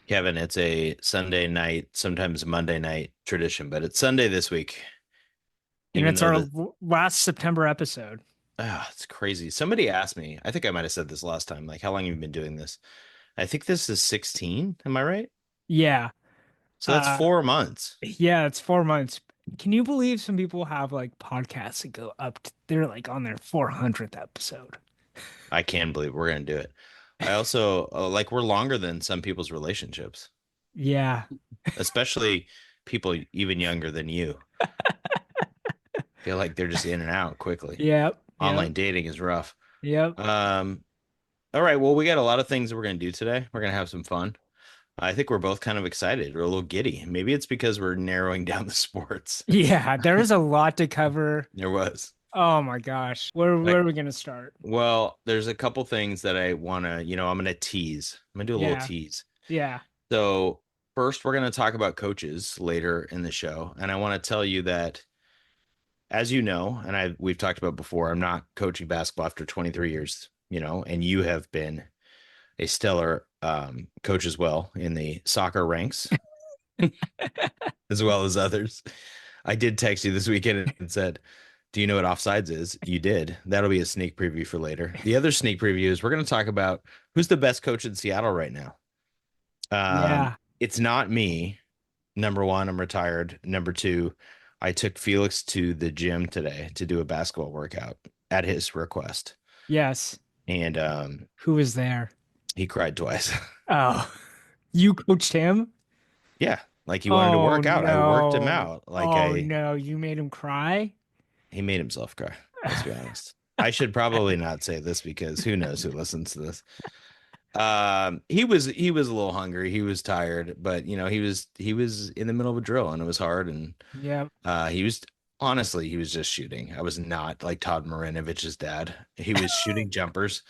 Kevin, it's a Sunday night, sometimes Monday night tradition, but it's Sunday this week. And Even it's though our the last September episode. it's crazy. Somebody asked me, I think I might have said this last time, like how long have you been doing this? I think this is 16. Am I right? Yeah. So that's Uh, 4 months. yeah, it's 4 months. Can you believe some people have like podcasts that go up to, they're like on their 400th episode? I can believe we're gonna do it. I also like we're longer than some people's relationships, Yeah. especially people even younger than you. Feel like they're just in and out quickly. Yep. Yep. Online dating is rough. Yep. Um, all right, well, we got a lot of things that we're gonna do today. We're gonna have some fun. I think we're both kind of excited. We're a little giddy. Maybe it's because we're narrowing down the sports. Yeah, there is a lot to cover. There was. Oh my gosh. Where Like, are we gonna start? well, there's a couple things that I want to, I'm going to tease. I'm going to do a little Yeah. tease. Yeah. So, first, we're going to talk about coaches later in the show. And I want to tell you that, as you know, and we've talked about before, I'm not coaching basketball after 23 years, and you have been a stellar coach as well in the soccer ranks, as well as others. I did text you this weekend and said, do you know what offsides is? You did. That'll be a sneak preview for later. The other sneak preview is we're going to talk about who's the best coach in Seattle right now. Yeah. It's not me. Number one, I'm retired. Number two, I took Felix to the gym today to do a basketball workout at his request. Yes. And Who was there? he cried twice. Oh, you coached him? Yeah. Like he wanted to Oh work out. I worked him no. out. Oh no, you made him cry? He made himself cry. Let's be honest. I should probably not say this because who knows who listens to this. He was a little hungry. He was tired, but he was in the middle of a drill and it was hard. And Yep. he was honestly he was just shooting. I was not like Todd Marinovich's dad. He was shooting jumpers,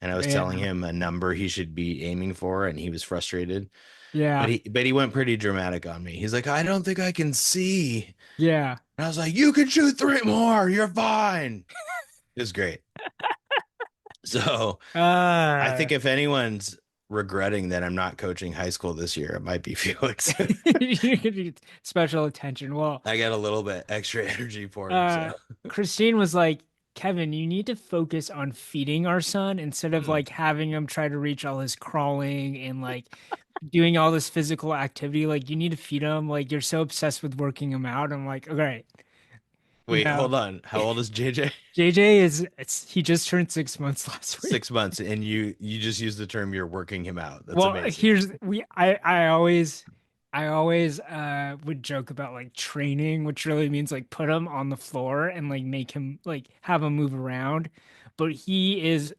and I was Yeah. telling him a number he should be aiming for, and he was frustrated. But Yeah. he went pretty dramatic on me. He's like, I don't think I can see. Yeah. And I was like, you can shoot three more. You're fine. It was great. So I Uh think if anyone's regretting that I'm not coaching high school this year, it might be Felix. you need special attention. Well, I got a little bit extra energy for him. So uh Christine was like, Kevin, you need to focus on feeding our son instead of Hmm. like having him try to reach all his crawling and like doing all this physical activity. Like you need to feed him. Like you're so obsessed with working him out. I'm like, all right, you Wait, know. hold on. How old is JJ? JJ is he just turned 6 months last week. 6 months, and you just use the term you're working him out. That's Well, amazing. here's we I always would joke about like training, which really means like put him on the floor and like make him like have him move around. But he's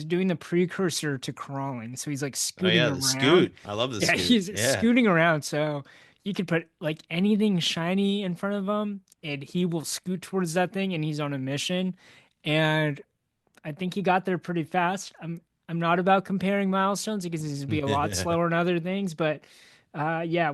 doing the precursor to crawling. So he's like Oh scooting yeah, the around. scoot. I love the Yeah, scoot. he's Yeah. scooting around. So you could put like anything shiny in front of him and he will scoot towards that thing and he's on a mission. And I think he got there pretty fast. I'm not about comparing milestones because he's gonna be a lot slower in other things, but yeah,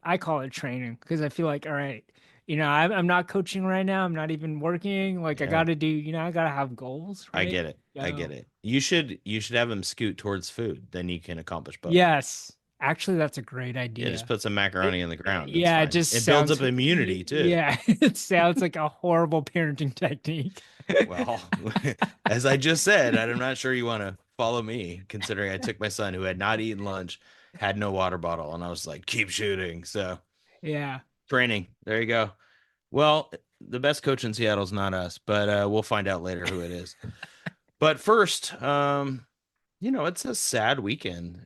I call it training because I feel like all right, I'm not coaching right now. I'm not even working. Like I Yeah. got to do, I got to have goals, I right? get it. I So get it. You should have him scoot towards food. Then you can accomplish both. yes, actually, that's a great Yeah, just idea. put some macaroni on the ground. That's Yeah, it fine. just It builds sounds, up immunity too. yeah, it sounds like a horrible parenting technique. Well, as I just said, I'm not sure you want to follow me, considering I took my son who had not eaten lunch, had no water bottle, and I was like, keep shooting. So Yeah. training. There you go. Well, the best coach in Seattle is not us, but we'll find out later who it is. But first, it's a sad weekend.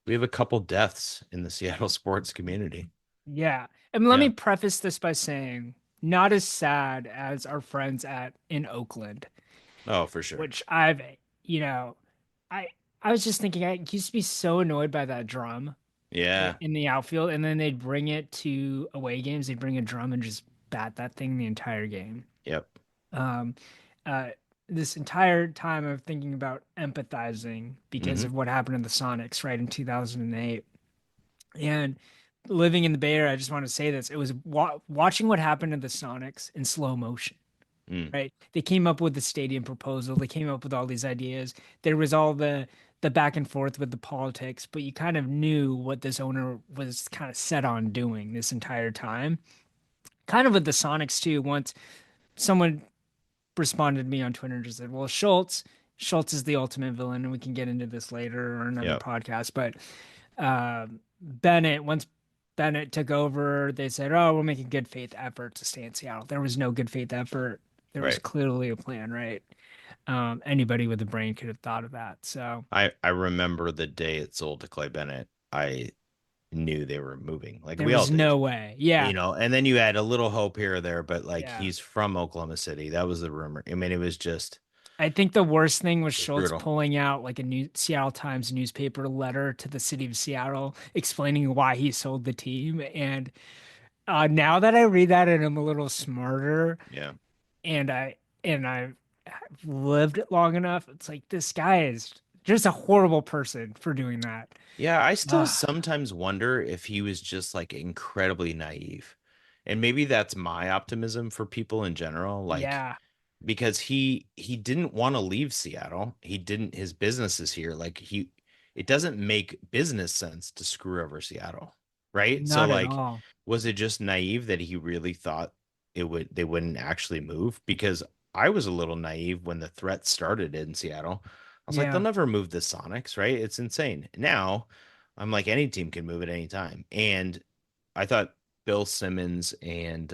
We have a couple deaths in the Seattle sports community. Yeah. And let me Yeah. preface this by saying, not as sad as our friends at in Oakland, Oh, for sure. which you know, I I was just thinking I used to be so annoyed by that drum Yeah. in the outfield, and then they'd bring it to away games, they'd bring a drum and just bat that thing the entire game. Yep. Um, uh, this entire time of thinking about empathizing because Hmm. of what happened in the Sonics, right, in 2008. And living in the Bay Area, I just want to say this. It was watching what happened to the Sonics in slow motion, Mm. right? They came up with the stadium proposal. They came up with all these ideas. There was all the the back and forth with the politics, but you kind of knew what this owner was kind of set on doing this entire time. Kind of with the Sonics too. Once someone responded to me on Twitter and just said, "Well, Schultz is the ultimate villain," and we can get into this later or another Yep. podcast. But once Bennett took over, they said, "Oh, we'll make a good faith effort to stay in Seattle." There was no good faith effort. There was Right. clearly a plan, right? Anybody with a brain could have thought of that. So I remember the day it sold to Clay Bennett. I knew they were moving. Like there we all was did. no way. Yeah, And then you had a little hope here or there, but like yeah. he's from Oklahoma City. That was the rumor. I mean, it was just I think the worst thing was it was Schultz brutal. pulling out like a new Seattle Times newspaper letter to the city of Seattle explaining why he sold the team. And now that I read that and I'm a little smarter, Yeah. and I've lived it long enough, it's like this guy is just a horrible person for doing that. Yeah, I still Ah, sometimes wonder if he was just like incredibly naive. And maybe that's my optimism for people in general. Like yeah, because he didn't want to leave Seattle. He didn't his business is here. Like he it doesn't make business sense to screw over Seattle, right? So not at like all. was it just naive that he really thought they wouldn't actually move? Because I was a little naive when the threat started in Seattle. I was like, they'll Yeah, never move the Sonics, right? It's insane. Now I'm like any team can move at any time. And I thought Bill Simmons and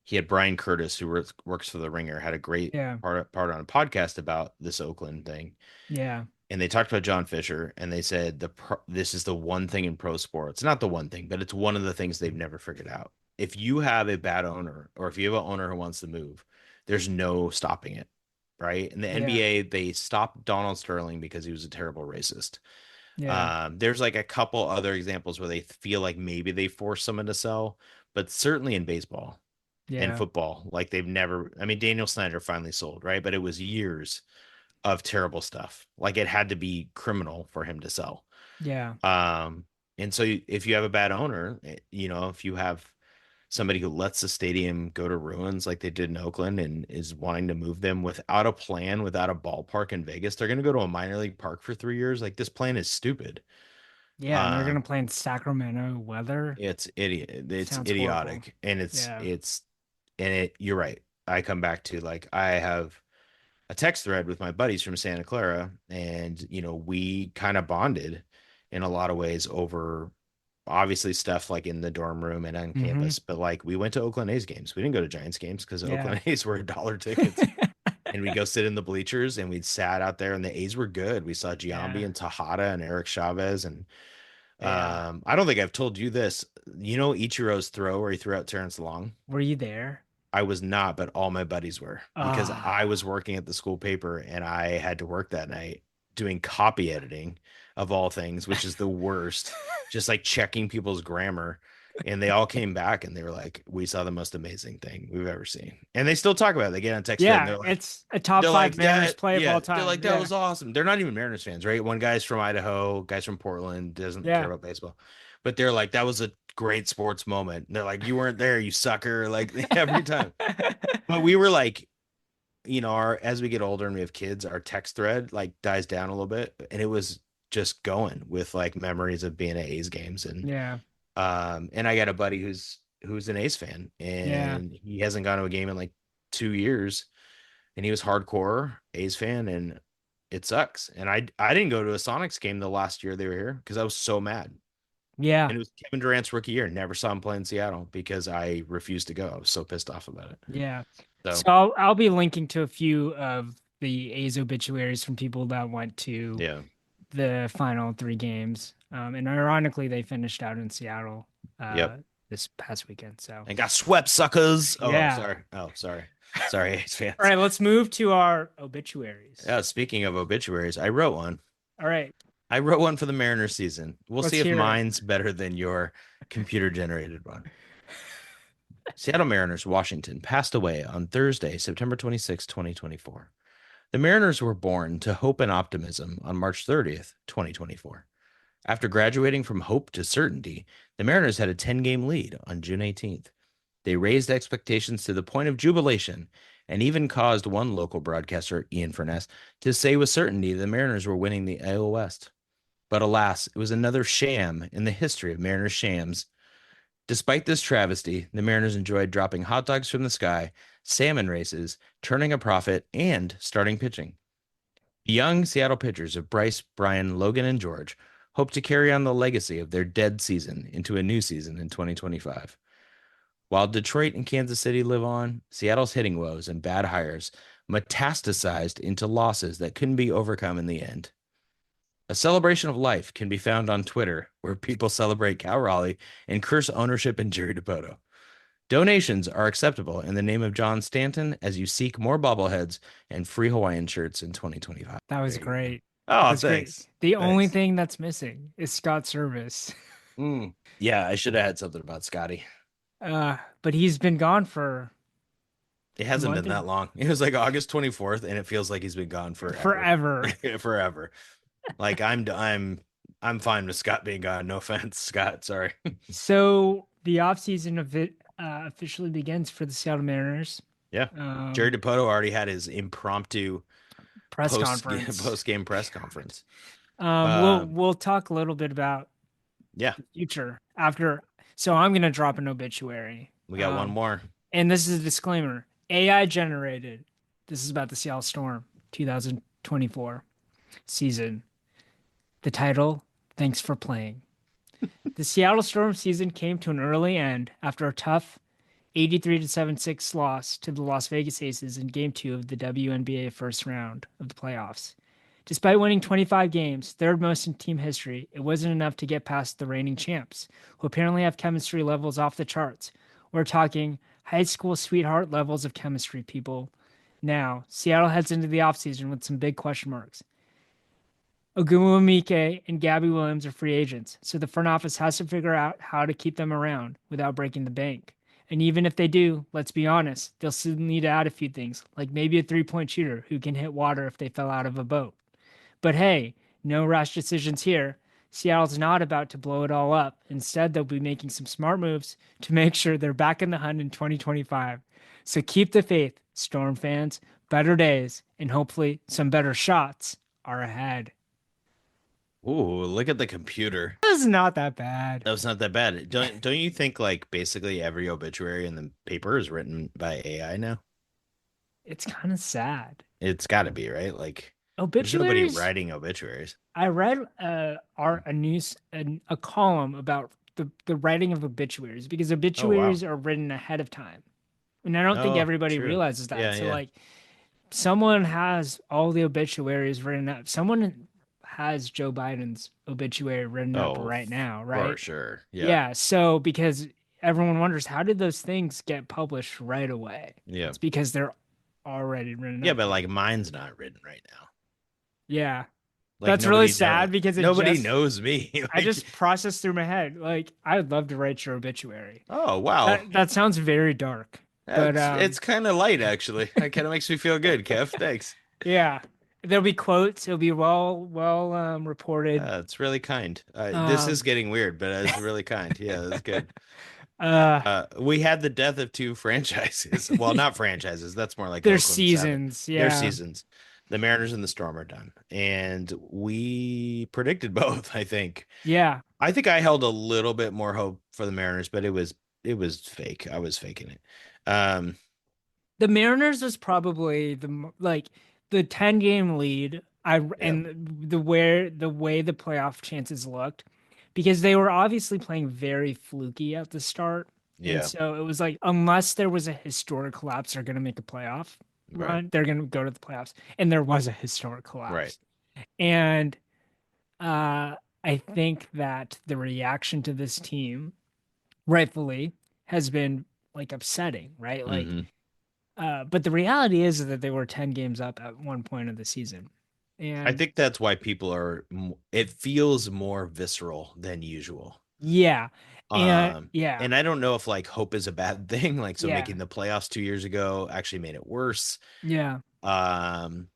he had Brian Curtis, who works for the Ringer, had a great yeah, part on a podcast about this Oakland thing, yeah, and they talked about John Fisher, and they said this is the one thing in pro sports, not the one thing, but it's one of the things they've never figured out. If you have a bad owner, or if you have an owner who wants to move, there's no stopping it, right? In the yeah, NBA, they stopped Donald Sterling because he was a terrible racist. yeah, There's like a couple other examples where they feel like maybe they force someone to sell, but certainly in baseball and yeah, football. Like they've never, I mean, Daniel Snyder finally sold, right? But it was years of terrible stuff. Like it had to be criminal for him to sell. yeah, Um, and so if you have a bad owner, if you have somebody who lets the stadium go to ruins like they did in Oakland and is wanting to move them without a plan, without a ballpark in Vegas, they're going to go to a minor league park for 3 years. Like this plan is stupid. yeah. And they're Um, gonna play in Sacramento weather. it's idiot. It's Sounds horrible. idiotic, and Yeah, you're right. I come back to like I have a text thread with my buddies from Santa Clara, and we kind of bonded in a lot of ways over obviously stuff like in the dorm room and on mm-hmm. campus, but like we went to Oakland A's games. We didn't go to Giants games because Yeah. Oakland A's were $1 tickets. And we'd go sit in the bleachers and we'd sat out there and the A's were good. We saw Giambi Yeah, and Tejada and Eric Chavez and yeah. I don't think I've told you this. You know Ichiro's throw where he threw out Terrence Long? Were you there? I was not, but all my buddies were because I Ah, was working at the school paper and I had to work that night doing copy editing of all things, which is the worst. Just like checking people's grammar. And they all came back and they were like, "We saw the most amazing thing we've ever seen." And they still talk about it. They get on text thread and yeah. It's a top they're five like Mariners that, play of yeah. all They're time. like that Yeah, was awesome. They're not even Mariners fans, right? One guy's from Idaho, guy's from Portland, doesn't care yeah, about baseball, but they're like that was a great sports moment. And they're like, "You weren't there, you sucker!" Like every time. But we were like, our as we get older and we have kids, our text thread like dies down a little bit, and it was just going with like memories of being at A's games yeah, and I got a buddy who's an A's fan yeah, and he hasn't gone to a game in like 2 years and he was hardcore A's fan and it sucks. And I didn't go to a Sonics game the last year they were here because I was so mad. yeah, And it was Kevin Durant's rookie year. Never saw him play in Seattle because I refused to go. I was so pissed off about it. yeah. So So I'll be linking to a few of the A's obituaries from people that went to yeah. the final three games. And ironically, they finished out in Seattle Yep. this past weekend. So And got swept suckers. Oh, yeah. sorry. Oh, sorry. Sorry, A's All fans. right, let's move to our obituaries. Yeah, speaking of obituaries, I wrote one. All right, I wrote one for the Mariners season. We'll let's see if hear it. mine's better than your computer generated one. Seattle Mariners, Washington, passed away on Thursday, September 26, 2024. The Mariners were born to hope and optimism on March 30th, 2024. After graduating from hope to certainty, the Mariners had a 10-game lead on June 18th. They raised expectations to the point of jubilation and even caused one local broadcaster, Ian Furness, to say with certainty the Mariners were winning the AL West. But alas, it was another sham in the history of Mariners shams. Despite this travesty, the Mariners enjoyed dropping hot dogs from the sky, salmon races, turning a profit, and starting pitching. The young Seattle pitchers of Bryce, Brian, Logan, and George hope to carry on the legacy of their dead season into a new season in 2025. While Detroit and Kansas City live on, Seattle's hitting woes and bad hires metastasized into losses that couldn't be overcome in the end. A celebration of life can be found on Twitter, where people celebrate Cal Raleigh and curse ownership in Jerry Dipoto. Donations are acceptable in the name of John Stanton as you seek more bobbleheads and free Hawaiian shirts in 2025. That was There you go. great. That Oh, was great. thanks. The only Thanks. thing that's missing is Scott Service. Yeah, I should have had something about Scotty. But he's been gone for It a hasn't month been or that long. It was like August 24th, and it feels like he's been gone forever. forever. Forever. Like I'm fine with Scott being gone. No offense, Scott. Sorry. So the offseason of it officially begins for the Seattle Mariners. Yeah. Jerry Um, Dipoto already had his impromptu Press conference. post game press conference. We'll Um, we'll talk a little bit about yeah, the future after. So I'm gonna drop an obituary. we got one Um, more. and this is a disclaimer: AI generated. This is about the Seattle Storm 2024 season. The title: Thanks for playing. The Seattle Storm season came to an early end after a tough 83 to 76 loss to the Las Vegas Aces in Game 2 of the WNBA first round of the playoffs. Despite winning 25 games, third most in team history, it wasn't enough to get past the reigning champs, who apparently have chemistry levels off the charts. We're talking high school sweetheart levels of chemistry, people. Now, Seattle heads into the offseason with some big question marks. Ogumike and Gabby Williams are free agents, so the front office has to figure out how to keep them around without breaking the bank. And even if they do, let's be honest, they'll still need to add a few things, like maybe a 3-point shooter who can hit water if they fell out of a boat. But hey, no rash decisions here. Seattle's not about to blow it all up. Instead, they'll be making some smart moves to make sure they're back in the hunt in 2025. So keep the faith, Storm fans. Better days and hopefully some better shots are ahead. Ooh, look at the computer. That's not that bad. That was not that bad. Don't you think like basically every obituary in the paper is written by AI now? It's kind of sad. It's got to be, right? Like there's nobody Obituaries. writing obituaries. I read a column about the writing of obituaries because Oh wow. obituaries are written ahead of time. And I don't think Oh, everybody true. realizes that. Yeah, So yeah. like someone has all the obituaries written up. Someone has Joe Biden's obituary written up Oh, right now, for right? sure. Yeah. Yeah, so because everyone wonders how did those things get published right away? Yeah. It's because they're already written Yeah, up. but like mine's not written right now. Yeah. Like That's really sad because nobody knows me. I Like, just processed through my head. Like, I would love to write your obituary. oh wow. That sounds very dark. But It's kind of light actually. That kind of makes me feel good, Kev. Thanks. yeah. There'll be quotes. It'll be well reported. It's really kind. This is Um getting weird, but it's really kind. Yeah, that's good. uh We had the death of two franchises. Well, not franchises. That's more like there's Oakland Seven. seasons. Their Yeah. seasons. The Mariners and the Storm are done, and we predicted both. Yeah. I think I held a little bit more hope for the Mariners, but it was fake. I was faking it. Um, The Mariners was probably like the 10 game lead. yeah, And the way the playoff chances looked because they were obviously playing very fluky at the start. And yeah, so it was like unless there was a historic collapse, they're going to make a playoff right, run. They're going to go to the playoffs. And there was a historic right. collapse. And uh I think that the reaction to this team rightfully has been like upsetting, right? Like Hmm. but the reality is that they were 10 games up at one point of the season. I And think that's why people are. It feels more visceral than usual. yeah. And Um, yeah. and I don't know if like hope is a bad thing. Like, so Yeah. making the playoffs 2 years ago actually made it worse. Yeah. Um,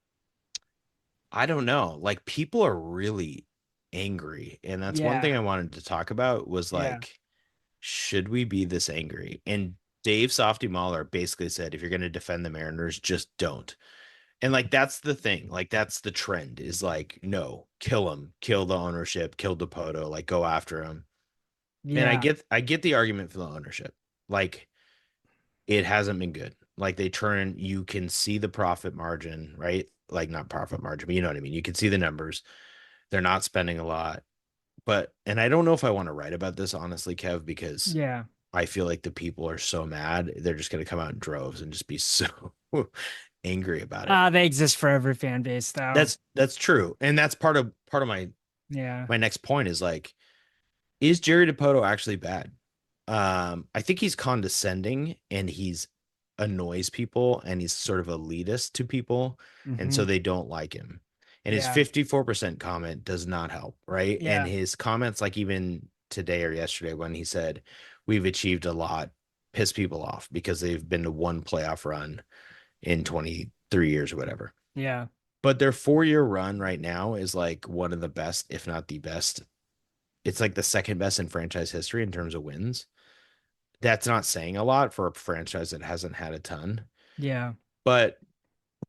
I don't know. Like, people are really angry, and that's one Yeah. thing I wanted to talk about was Yeah. like, should we be this angry? And Dave Softy Mahler basically said, if you're going to defend the Mariners, just don't. And like that's the thing. Like that's the trend is like, no, kill him, kill the ownership, kill Dipoto, like go after him. And Yeah. I get the argument for the ownership. Like it hasn't been good. Like they turn, you can see the profit margin, right? Like not profit margin, but you know what I mean. You can see the numbers. They're not spending a lot. But and I don't know if I want to write about this honestly, Kev, because Yeah. I feel like the people are so mad. They're just going to come out in droves and just be so angry about it. They exist for every fan base though. That's true. And that's part of Yeah. my next point is like, is Jerry Dipoto actually bad? I think he's condescending and he's annoys people and he's sort of elitist to people, and so Hmm. they don't like him. And his Yeah. 54% comment does not help, right? And Yeah. his comments, like even today or yesterday, when he said, "We've achieved a lot," piss people off because they've been to one playoff run in 23 years or whatever. Yeah. But their 4-year run right now is like one of the best, if not the best. It's like the second best in franchise history in terms of wins. That's not saying a lot for a franchise that hasn't had a ton. Yeah. But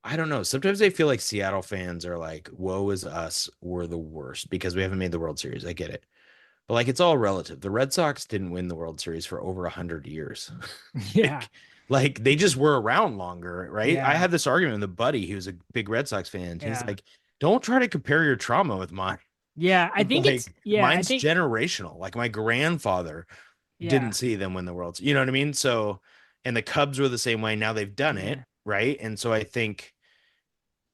I don't know. Sometimes I feel like Seattle fans are like, woe is us. We're the worst because we haven't made the World Series. I get it. But like it's all relative. The Red Sox didn't win the World Series for over 100 years. Yeah. like they just were around longer, right? I Yeah. had this argument with a buddy who's a big Red Sox fan. He's Yeah. like, don't try to compare your trauma with mine. Yeah. I think it's, Like yeah, I mine's think, generational. Like my grandfather didn't yeah. see them win the worlds. You know what I mean? So, and the Cubs were the same way. Now they've done it, Yeah. right? And so I think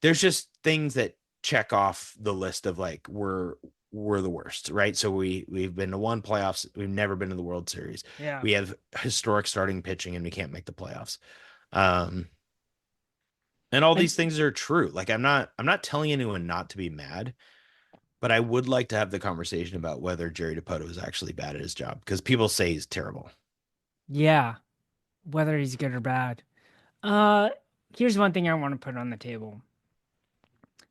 there's just things that check off the list of like we're the worst, right? So we've been to one playoffs, we've never been to the World Series. Yeah. We have historic starting pitching and we can't make the playoffs. Um and all I, these things are true. Like I'm not telling anyone not to be mad, but I would like to have the conversation about whether Jerry Dipoto is actually bad at his job because people say he's terrible. yeah. Whether he's good or bad. Uh, Here's one thing I want to put on the table.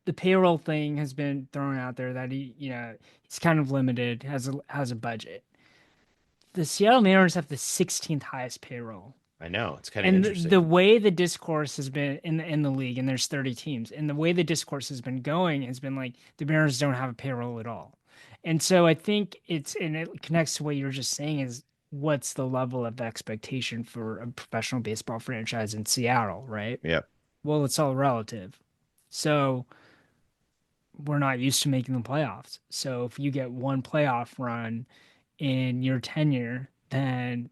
The payroll thing has been thrown out there that he's kind of limited, has a budget. The Seattle Mariners have the 16th highest payroll. I know it's kind of And the interesting. way the discourse has been in the league, and there's 30 teams, and the way the discourse has been going has been like the Mariners don't have a payroll at all. And so I think and it connects to what you were just saying is what's the level of expectation for a professional baseball franchise in Seattle, right? Yep. Well, it's all relative. So we're not used to making the playoffs. So if you get one playoff run in your tenure, then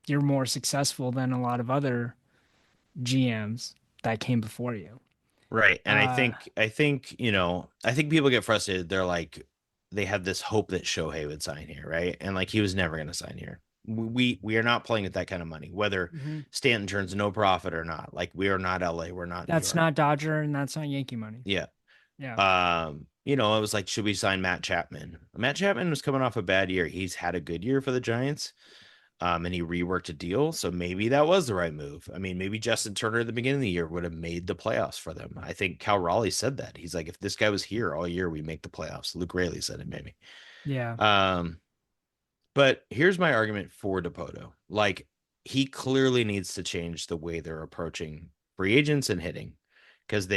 you're more successful than a lot of other GMs that came before you. Right. And Uh, I think people get frustrated. They're like, they have this hope that Shohei would sign here, right? And like he was never going to sign here. We are not playing at that kind of money, whether mhm. Stanton turns no profit or not. Like we are not LA, we're not New That's York. not Dodger and that's not Yankee money. Yeah. Yeah. It was like, should we sign Matt Chapman? Matt Chapman was coming off a bad year. He's had a good year for the Giants. And he reworked a deal. So maybe that was the right move. I mean, maybe Justin Turner at the beginning of the year would have made the playoffs for them. I think Cal Raleigh said that. He's like, if this guy was here all year, we make the playoffs. Luke Raley said it, maybe. Yeah. Um, but here's my argument for Dipoto. Like, he clearly needs to change the way they're approaching free agents and hitting because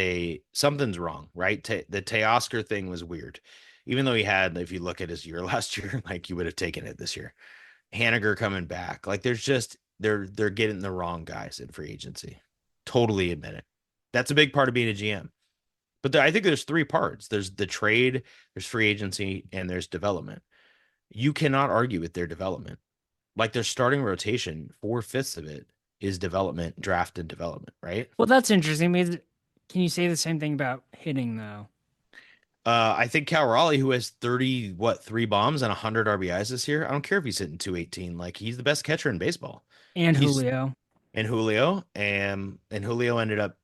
something's wrong, right? The Teoscar thing was weird. Even though he had, if you look at his year last year, like you would have taken it this year. Haniger coming back. Like there's just they're getting the wrong guys in free agency. Totally admit it. That's a big part of being a GM. But I think there's three parts. There's the trade, there's free agency, and there's development. You cannot argue with their development. Like their starting rotation, 4/5 of it is development, draft, and development, right? Well, that's interesting because can you say the same thing about hitting though? I think Cal Raleigh, who has 30, what, 3 bombs and 100 RBIs this year. I don't care if he's hitting 218. Like he's the best catcher in baseball. And He's Julio. and Julio, and Julio ended up,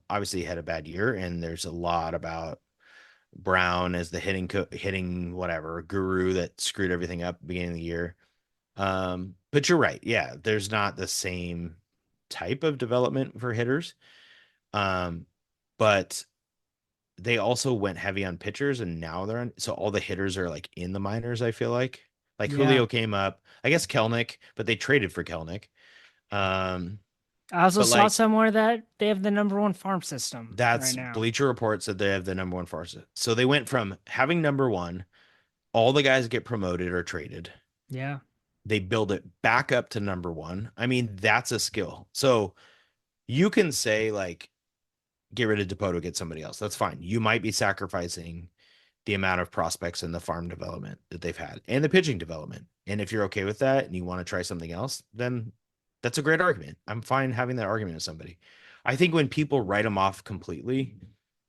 obviously he had a bad year, and there's a lot about Brown as the hitting whatever guru that screwed everything up at the beginning of the year. But you're right, yeah, there's not the same type of development for hitters. Um, but they also went heavy on pitchers, and now so all the hitters are like in the minors. I feel like Yeah. Julio came up, I guess Kelnick, but they traded for Kelnick. Um, I also but saw like somewhere that they have the number one farm system right that's now. Bleacher Report said they have the number one farce. So they went from having number one, all the guys get promoted or traded. Yeah. They build it back up to number one. I mean, that's a skill. So you can say like get rid of Dipoto, get somebody else. That's fine. You might be sacrificing the amount of prospects in the farm development that they've had and the pitching development. And if you're okay with that and you want to try something else, then that's a great argument. I'm fine having that argument with somebody. I think when people write them off completely,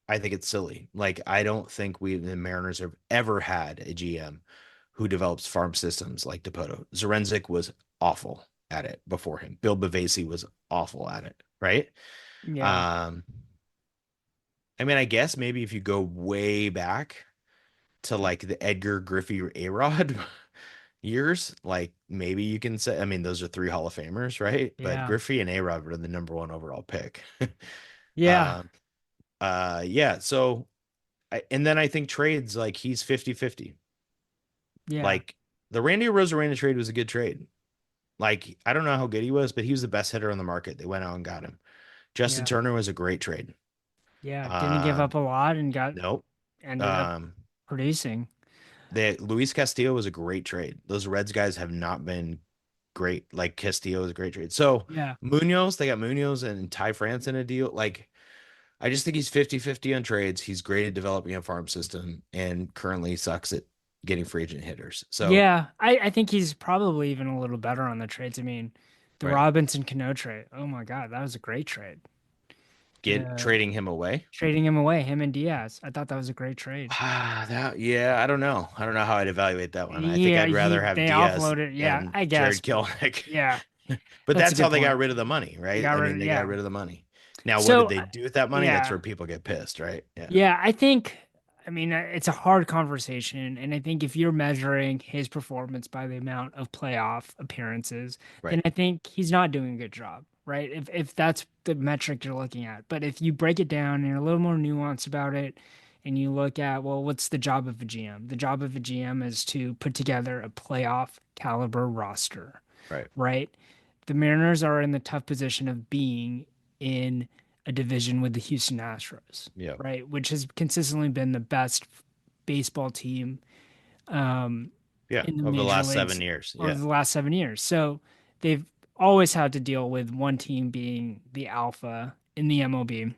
I think it's silly. Like, I don't think the Mariners have ever had a GM who develops farm systems like Dipoto. Zarenzik was awful at it before him. Bill Bavasi was awful at it, right? Yeah. Um, I mean, I guess maybe if you go way back to like the Edgar Griffey A-Rod years, like maybe you can say, I mean, those are three Hall of Famers, right? But Yeah. Griffey and A-Rod were the number one overall pick. Yeah. um, yeah. So, and then I think trades like he's 50-50. Yeah. Like the Randy Rosarena trade was a good trade. Like, I don't know how good he was, but he was the best hitter on the market. They went out and got him. Justin Yeah. Turner was a great trade. Yeah. Didn't give up Um, a lot and got nope. ended up Um, producing. Luis Castillo was a great trade. Those Reds guys have not been great. Like Castillo is a great trade. So Yeah. Munoz, they got Munoz and Ty France in a deal. Like, I just think he's 50-50 on trades. He's great at developing a farm system and currently sucks at getting free agent hitters. So, Yeah. I think he's probably even a little better on the trades. I mean, the right. Robinson Cano trade. Oh my God, that was a great trade. Get The trading him away. trading him away, him and Diaz. I thought that was a great trade. Yeah, I don't know. I don't know how I'd evaluate that one. I think Yeah, I'd rather have they Diaz offloaded. Yeah, than I guess, Jared but Kelenic. yeah, But that's a that's how good they got point. rid of the money, They right? got I rid mean, of, they got yeah. rid of the money. Now, what did So they do with that money? That's yeah, where people get pissed, right? Yeah. yeah, I think, I mean, it's a hard conversation. And I think if you're measuring his performance by the amount of playoff appearances, then Right. I think he's not doing a good job, right? If that's the metric you're looking at. But if you break it down and you're a little more nuanced about it, and you look at, well, what's the job of a GM? The job of a GM is to put together a playoff caliber roster, Right. right? The Mariners are in the tough position of being in a division with the Houston Astros, Yeah. right? Which has consistently been the best baseball team um, Yeah. in the Over the major last leagues 7 years. over Yeah. the last 7 years. So they've always had to deal with one team being the alpha in the MLB.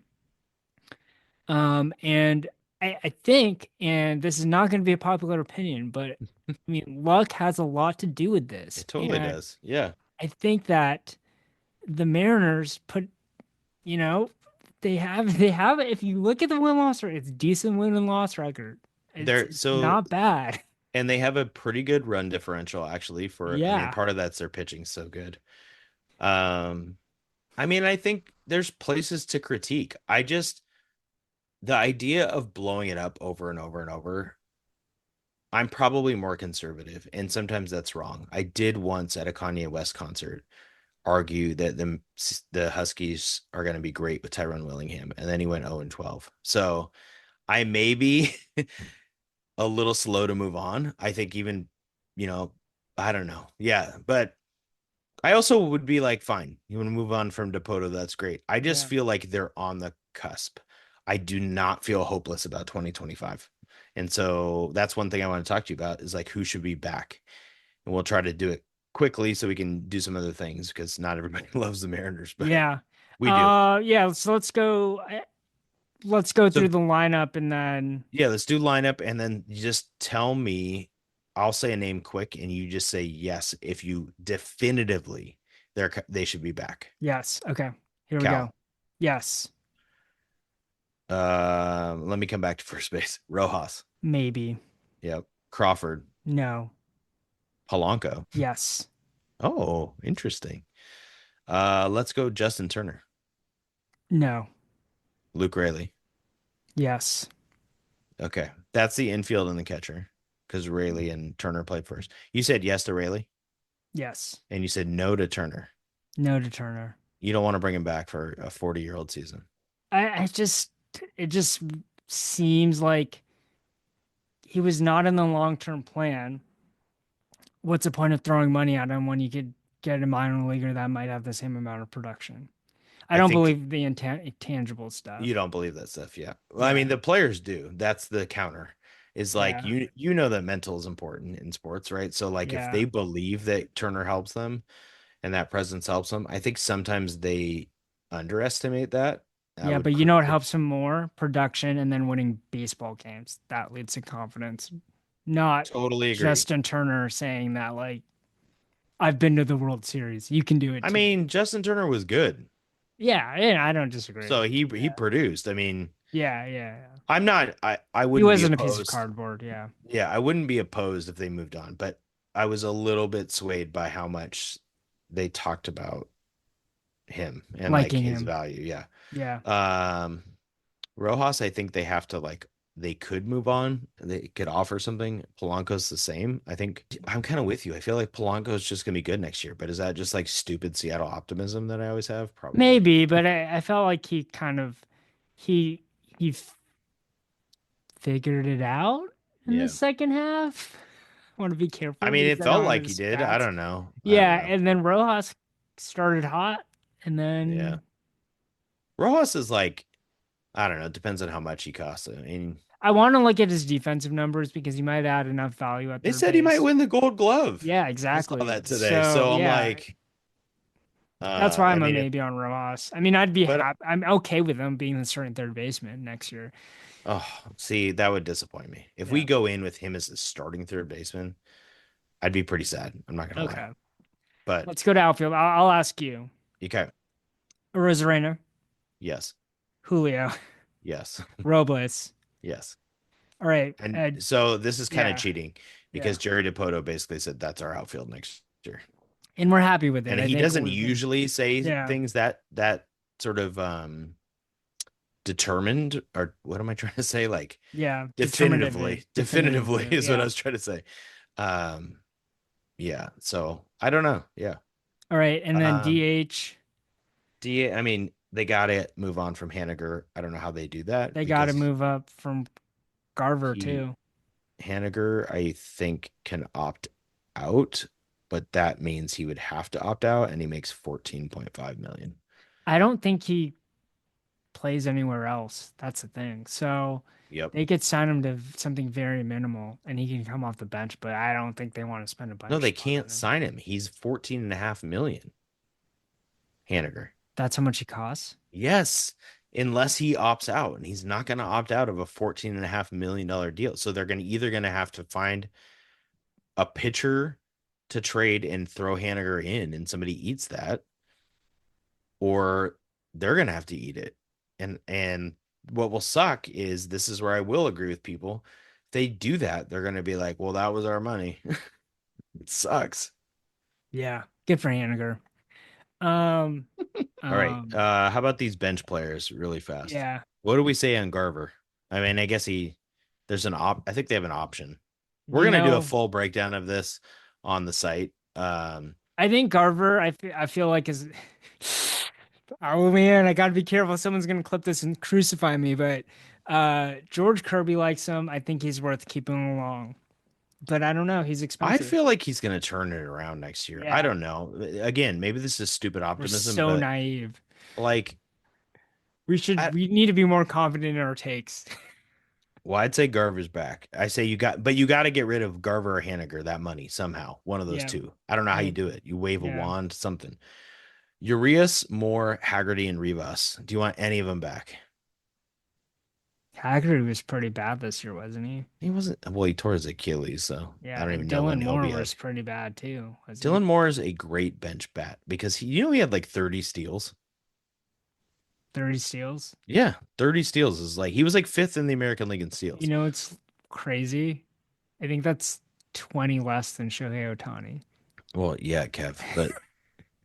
And I think, and this is not going to be a popular opinion, but I mean, luck has a lot to do with this. It totally And does. Yeah. I think that the Mariners put, you know, they have if you look at the win loss rate, it's decent win and loss record. They're It's so, not bad. and they have a pretty good run differential actually I mean, Yeah. part of that's their pitching so good. Um, I mean, I think there's places to critique. The idea of blowing it up over and over and over, I'm probably more conservative, and sometimes that's wrong. I did once at a Kanye West concert argue that the Huskies are going to be great with Tyrone Willingham, and then he went 0 and 12. So I may be a little slow to move on. I think even, you know, I don't know. Yeah, but I also would be like, fine, you want to move on from Dipoto, that's great. I just Yeah. feel like they're on the cusp. I do not feel hopeless about 2025. And so that's one thing I want to talk to you about is like who should be back. And we'll try to do it quickly so we can do some other things because not everybody loves the Mariners, but Yeah. we do. Yeah, so let's go through So the lineup and then yeah, let's do lineup and then you just tell me, I'll say a name quick and you just say yes if you definitively they should be back. yes. Okay. Here we go. Cal. Yes. Let me come back to first base. Rojas. Maybe. Yep. Crawford. No. Polanco. Yes. Oh, interesting. Let's go Justin Turner. No. Luke Rayleigh. Yes. Okay. That's the infield and the catcher because Rayleigh and Turner played first. You said yes to Rayleigh Yes. and you said no to Turner. No to Turner. You don't want to bring him back for a 40-year-old season. I just it just seems like he was not in the long-term plan. What's the point of throwing money at him when you could get a minor leaguer that might have the same amount of production. I I don't think believe the intangible you stuff. don't believe that stuff. Yeah. Well, I mean, Yeah, the players do. That's the counter. Is like yeah, you know that mental is important in sports, right? So like if yeah, they believe that Turner helps them and that presence helps them, I think sometimes they underestimate that. I yeah. would But you put know what helps him more? Production and then winning baseball games. That leads to confidence. Not totally agree. Justin Turner saying that like I've been to the World Series. You can do it I too. mean, Justin Turner was good. Yeah, yeah. I don't disagree. So he Yeah, produced. I mean, yeah, yeah, yeah. I'm not I He wouldn't be wasn't a piece of opposed. cardboard. Yeah, Yeah, I wouldn't be opposed if they moved on, but I was a little bit swayed by how much they talked about him and like liking his him. value. Yeah. Yeah. Um, Rojas, I think they have to like they could move on. They could offer something. Polanco's the same. I think I'm kind of with you. I feel like Polanco's just gonna be good next year, but is that just like stupid Seattle optimism that I always have? Probably. Maybe, but I felt like he kind of he he figured it out in the Yeah. second half. I want to be I careful mean, because it I don't felt have like he his did. I stats. don't know. I don't Yeah, know. and then Rojas started hot, and Yeah. then Rojas is like, I don't know. It depends on how much he costs. I mean, I want to look at his defensive numbers because he might add enough value at they third said he might base. win the gold glove. Yeah, I saw exactly. that today. So So I'm yeah, like, that's why I I'm a mean, maybe on Rojas. I mean, I'd be but happy. I'm okay with him being the starting third baseman next year. oh, see, that would disappoint me. If we Yeah. go in with him as the starting third baseman, I'd be pretty sad. I'm not gonna lie. Okay. But Let's go to outfield. I'll ask you. okay, Rosarena, yes, Julio, yes, Robles. yes. All right. And so this is kind of Yeah. cheating Yeah. because Jerry Dipoto basically said that's our outfield next year. And we're happy with it. And I he think doesn't we've been, usually say yeah. things that sort of determined, or what am I trying to say, like Yeah. definitively definitively Definitively. is what I Yeah. was trying to say. um yeah, so I don't know. Yeah. All right. And then um DH, I mean, they gotta move on from Haniger. I don't know how they do that they got to because move up from Garver he too. Haniger, I think, can opt out, but that means he would have to opt out, and he makes 14.5 million. I don't think he plays anywhere else. That's the thing. So Yep. they could sign him to something very minimal and he can come off the bench, but I don't think they want to spend a No, they bunch on can't him. sign him. He's 14.5 million. Haniger. That's how much he costs. Yes, unless he opts out, and he's not going to opt out of a $14.5 million deal. So they're going to have to find a pitcher to trade and throw Haniger in, and somebody eats that, or they're going to have to eat it. And what will suck is, this is where I will agree with people. If they do that, they're going to be like, "Well, that was our money." It sucks. Yeah. Good for Haniger. Um, All right. um, How about these bench players really fast? yeah. What do we say on Garver? I mean, I guess there's an I think they have an option. We're You gonna do a know, full breakdown of this on the site. I think Garver, I feel like is, oh man, I gotta be careful. Someone's gonna clip this and crucify me, but George Kirby likes him. I think he's worth keeping along, but I don't know. He's I expensive. feel like he's gonna turn it around next year. I Yeah, don't know. Again, maybe this is stupid we're optimism, so but naive. like, We need to be more confident in our takes. well, I'd say Garver's back. I say you got to get rid of Garver or Haniger, that money somehow. One of those Yeah, two. I don't know how you I do it. You wave a yeah. wand, something. Urias, Moore, Haggerty, and Rivas. Do you want any of them back? Haggerty was pretty bad this year, wasn't he? He wasn't. Well, he tore his Achilles, so I Yeah, don't and even know when Dylan he'll Moore be was at. pretty bad too, wasn't he? Dylan Moore is a great bench bat because he had like 30 steals. 30 steals. Yeah, 30 steals is like he was like fifth in the American League in You steals. know, it's crazy. I think that's 20 less than Shohei Ohtani. Well, yeah, Kev, but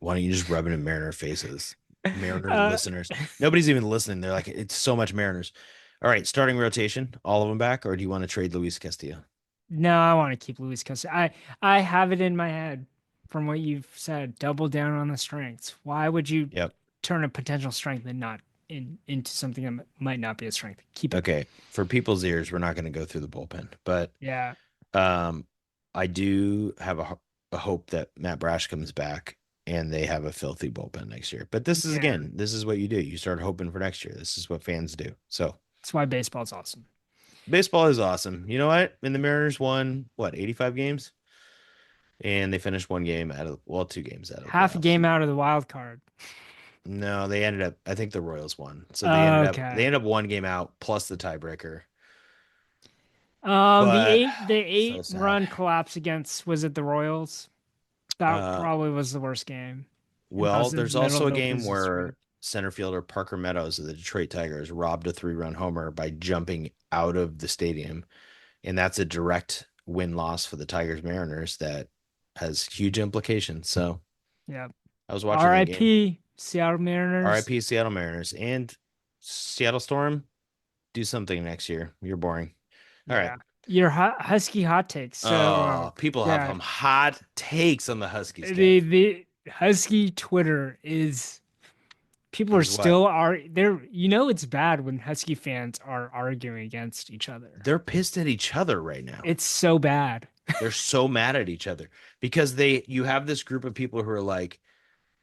why don't you just rub it in Mariner faces? Mariner Uh, listeners. Nobody's even listening. They're like, it's so much Mariners. All right, starting rotation, all of them back, or do you want to trade Luis Castillo? no, I want to keep Luis Castillo. I have it in my head from what you've said. Double down on the strengths. Why would you Yep. turn a potential strength and not into something that might not be a strength? Keep it. Okay. For people's ears, we're not going to go through the bullpen, but Yeah. um, I do have a hope that Matt Brash comes back. and they have a filthy bullpen next year. But this is Yeah. again, this is what you do. You start hoping for next year. This is what fans do. So That's why baseball's awesome. baseball is awesome. You know what? And the Mariners won what, 85 games? And they finished one game out of, well, two games out of the Half a playoffs. game out of the wild card. No, they ended up, I think the Royals won. So they Okay. ended up one game out plus the tiebreaker. The But eight so sad. run collapse against, was it the Royals? That Uh, probably was the worst game. And that well, was in the there's middle also of a no game business where week. center fielder Parker Meadows of the Detroit Tigers robbed a 3-run homer by jumping out of the stadium. And that's a direct win loss for the Tigers Mariners that has huge implications. So Yeah. I was watching that game. RIP Seattle Mariners. RIP Seattle Mariners and Seattle Storm. Do something next year. You're boring. All right. Yeah. Your Husky hot takes. So, Oh, people have yeah, some hot takes on the Huskies, Kev. the Husky Twitter is people are Is what? still are they're it's bad when Husky fans are arguing against each other. They're pissed at each other right now. It's so bad. They're so mad at each other because you have this group of people who are like,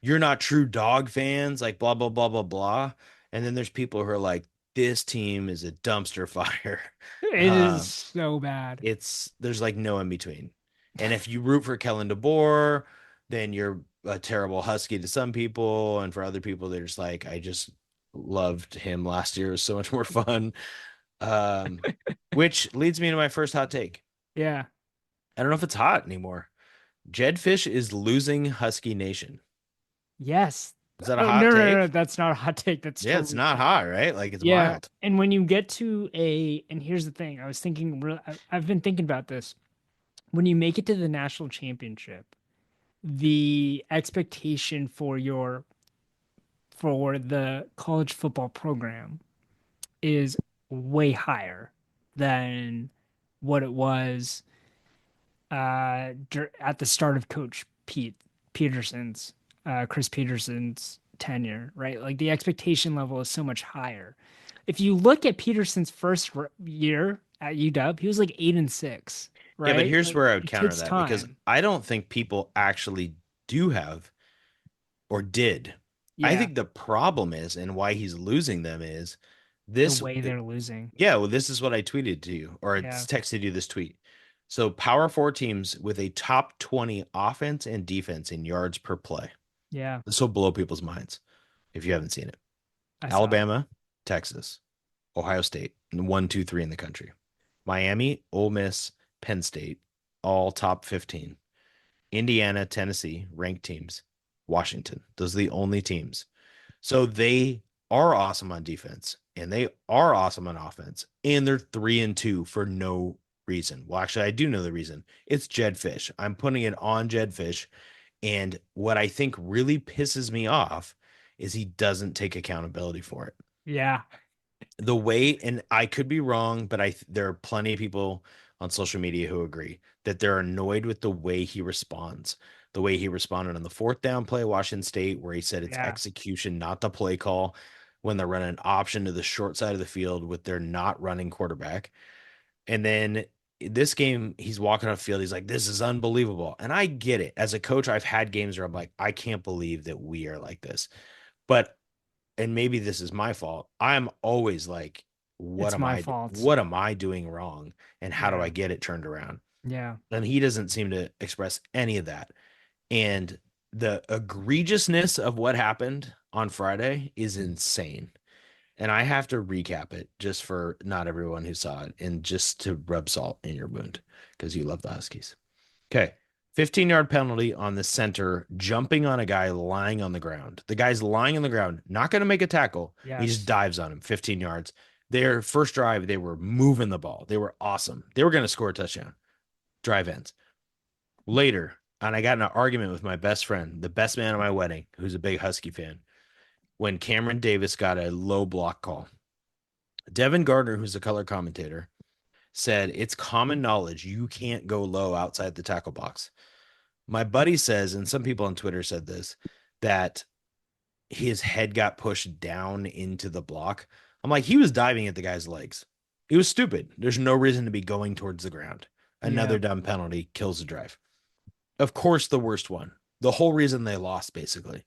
you're not true dog fans, like blah, blah, blah, blah, blah. And then there's people who are like, this team is a dumpster fire. It is Um, so bad. there's like no in between. And if you root for Kellen DeBoer, then you're a terrible Husky to some people, and for other people, they're just like, I just loved him last year. It was so much more fun. Um, which leads me to my first hot take. Yeah. I don't know if it's hot anymore. Jed Fish is losing Husky Nation. Yes. Is that a Oh, hot no. take? That's not a hot take. That's Yeah, it's totally not true. hot, right? Like it's Yeah. mild. And when you get to and here's the thing, I've been thinking about this. When you make it to the national championship, the expectation for the college football program is way higher than what it was at the start of Coach Peterson's Chris Peterson's tenure, right? Like the expectation level is so much higher. If you look at Peterson's year at UW, he was like 8-6, Yeah, but right? here's Like where I would it counter takes that because time. I don't think people actually do have or did. I Yeah, think the problem is, and why he's losing them is the this. way they're losing. Yeah, well, this is what I tweeted to you, or I Yeah, texted you this tweet. So, Power Four teams with a top 20 offense and defense in yards per play. yeah, This will blow people's minds if you haven't seen it. I saw it. Alabama, Texas, Ohio State, and 1, 2, 3 in the country. Miami, Ole Miss, Penn State, all top 15. Indiana, Tennessee, ranked teams. Washington, those are the only teams. So they are awesome on defense and they are awesome on offense. And they're 3-2 for no reason. Well, actually, I do know the reason. It's Jed Fish. I'm putting it on Jed Fish. And what I think really pisses me off is he doesn't take accountability for it. Yeah, The way, and I could be wrong, but there are plenty of people on social media who agree that they're annoyed with the way he responds. The way he responded on the fourth down play, Washington State, where he said it's yeah, execution, not the play call, when they're running an option to the short side of the field with their not running quarterback. And then this game, he's walking off the field. He's like, this is unbelievable. And I get it. As a coach, I've had games where I'm like, I can't believe that we are like this. But and maybe this is my fault. I'm always like, it's my fault. what am I doing wrong? And how do Yeah, I get it turned around? yeah, And he doesn't seem to express any of that. And the egregiousness of what happened on Friday is insane. And I have to recap it just for not everyone who saw it and just to rub salt in your wound because you love the Huskies. Okay. 15-yard penalty on the center, jumping on a guy lying on the ground. The guy's lying on the ground, not going to make a tackle. He just yes, dives on him, 15 yards. Their first drive, they were moving the ball. They were awesome. They were going to score a touchdown. Drive ends. Later, and I got in an argument with my best friend, the best man at my wedding, who's a big Husky fan, when Cameron Davis got a low block call. Devin Gardner, who's a color commentator, said it's common knowledge you can't go low outside the tackle box. My buddy says, and some people on Twitter said this, that his head got pushed down into the block. I'm like, he was diving at the guy's legs. He was stupid. There's no reason to be going towards the ground. yeah, Another dumb penalty kills the drive. Of course, the worst one. The whole reason they lost, basically.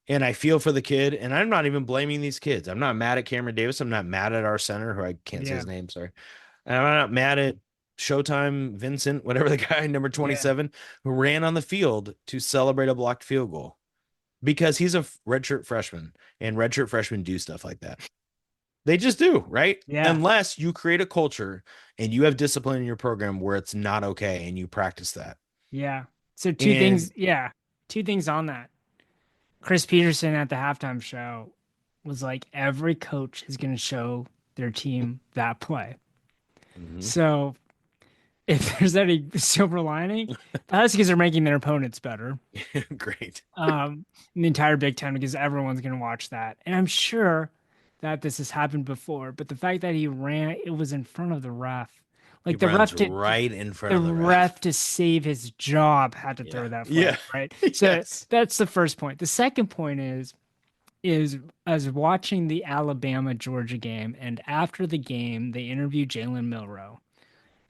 And I feel for the kid, and I'm not even blaming these kids. I'm not mad at Cameron Davis. I'm not mad at our center, who I can't say Yeah. his name, sorry. And I'm not mad at Showtime Vincent, whatever the guy, number Yeah. 27, who ran on the field to celebrate a blocked field goal because he's a redshirt freshman, and redshirt freshmen do stuff like that. They just do, right? Yeah. Unless you create a culture and you have discipline in your program where it's not okay and you practice that. Yeah. So two things, And yeah. Two things on that. Chris Peterson at the halftime show was like, every coach is going to show their team that play. mhm, So if there's any silver lining, the Huskies are making their opponents better. great. In the entire Big Ten because everyone's going to watch that. And I'm sure that this has happened before, but the fact that he ran, it was in front of the ref. He Like runs right in front the of the ref. ref to save his job had to Yeah. throw that flag, Yeah. right? So Yes. that's the first point. The second point is I was watching the Alabama Georgia game, and after the game, they interviewed Jalen Milrow,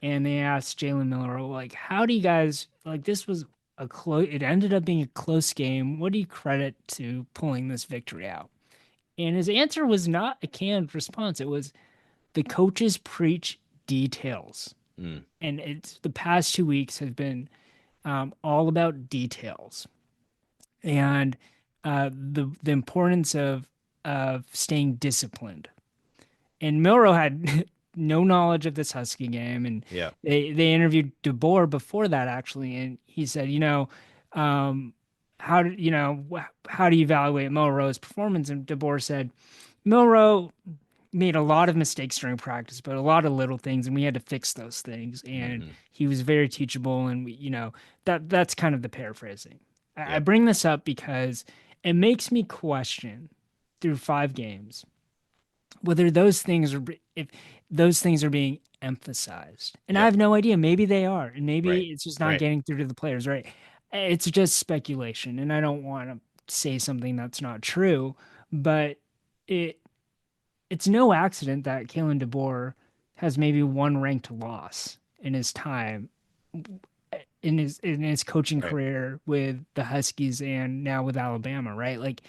and they asked Jalen Milrow, like, how do you guys like this was a close it ended up being a close game. What do you credit to pulling this victory out? And his answer was not a canned response. It was the coaches preach details. Mm, And it's the past 2 weeks have been all about details and the importance of staying disciplined. And Milrow had no knowledge of this Husky game, and yeah. they interviewed DeBoer before that actually, and he said, um, how do you evaluate Milrow's performance? And DeBoer said Milrow made a lot of mistakes during practice, but a lot of little things, and we had to fix those things. And Hmm. he was very teachable, and that's kind of the paraphrasing. I Yep. bring this up because it makes me question through 5 games whether those things are if those things are being emphasized. And I Yep. have no idea. Maybe they are, and maybe Right. it's just not Right. getting through to the players, right? It's just speculation, and I don't want to say something that's not true, but it it's no accident that Kalen DeBoer has maybe one ranked loss in his time in his coaching Right. career with the Huskies and now with Alabama, right? Like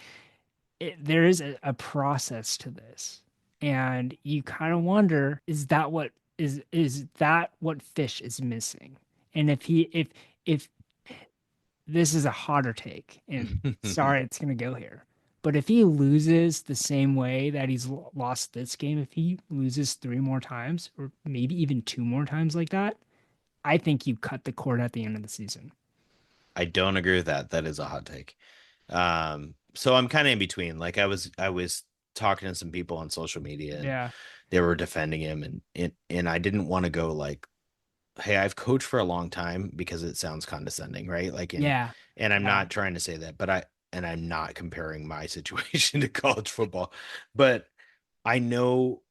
there is a process to this, and you kind of wonder, is that what Fish is missing? And if this is a hotter take, and sorry, it's gonna go here, but if he loses the same way that he's lost this game, if he loses 3 more times, or maybe even 2 more times like that, I think you cut the cord at the end of the season. I don't agree with that. That is a hot take. So I'm kind of in between. Like I was talking to some people on social media and Yeah, they were defending him and I didn't want to go like, hey, I've coached for a long time because it sounds condescending, right? Like in yeah, and I'm yeah, not trying to say that, but I'm not comparing my situation to college football. But I know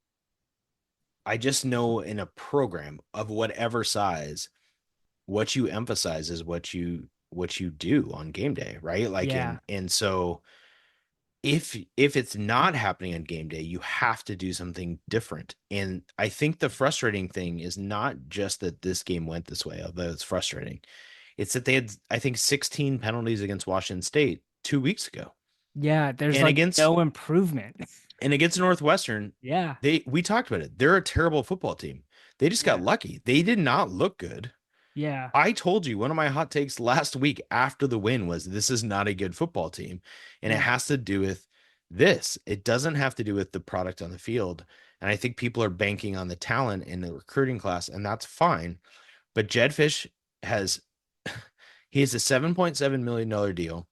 I just know in a program of whatever size, what you emphasize is what you do on game day, right? Like yeah, and so if it's not happening on game day, you have to do something different. And I think the frustrating thing is not just that this game went this way, although it's frustrating. It's that they had, I think, 16 penalties against Washington State 2 weeks ago. yeah. There's And like against no improvement. and against Northwestern, Yeah, we talked about it. They're a terrible football team. They just got yeah, lucky. They did not look good. yeah, I told you one of my hot takes last week after the win was this is not a good football team. And it yeah, has to do with this. It doesn't have to do with the product on the field. And I think people are banking on the talent in the recruiting class, and that's fine. But Jed Fish has he has a $7.7 million deal.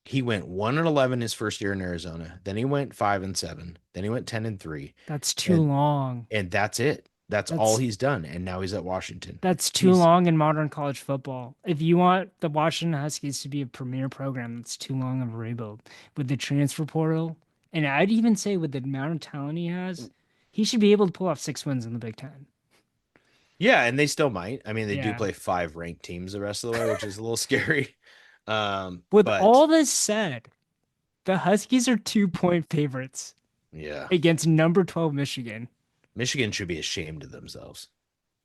He went 1-11 his first year in Arizona. Then he went 5-7. Then he went 10-3. that's too And long. and that's it. That's all That's he's done. And now he's at Washington. that's too He's long in modern college football. If you want the Washington Huskies to be a premier program, that's too long of a rebuild. With the transfer portal, and I'd even say with the amount of talent he has, he should be able to pull off 6 wins in the Big Ten. Yeah, and they still might. I mean, they do Yeah. play five ranked teams the rest of the way, which is a little scary. With But all this said, the Huskies are 2 point favorites yeah, against number 12 Michigan. Michigan should be ashamed of themselves.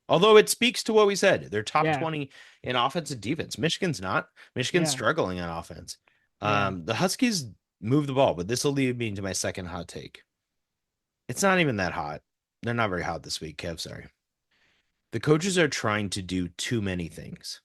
Although it speaks to what we said. They're top Yeah, 20 in offense and defense. Michigan's not. Michigan's yeah, struggling on offense. yeah. The Huskies move the ball, but this will lead me to my second hot take. It's not even that hot. They're not very hot this week, Kev. Sorry. The coaches are trying to do too many things.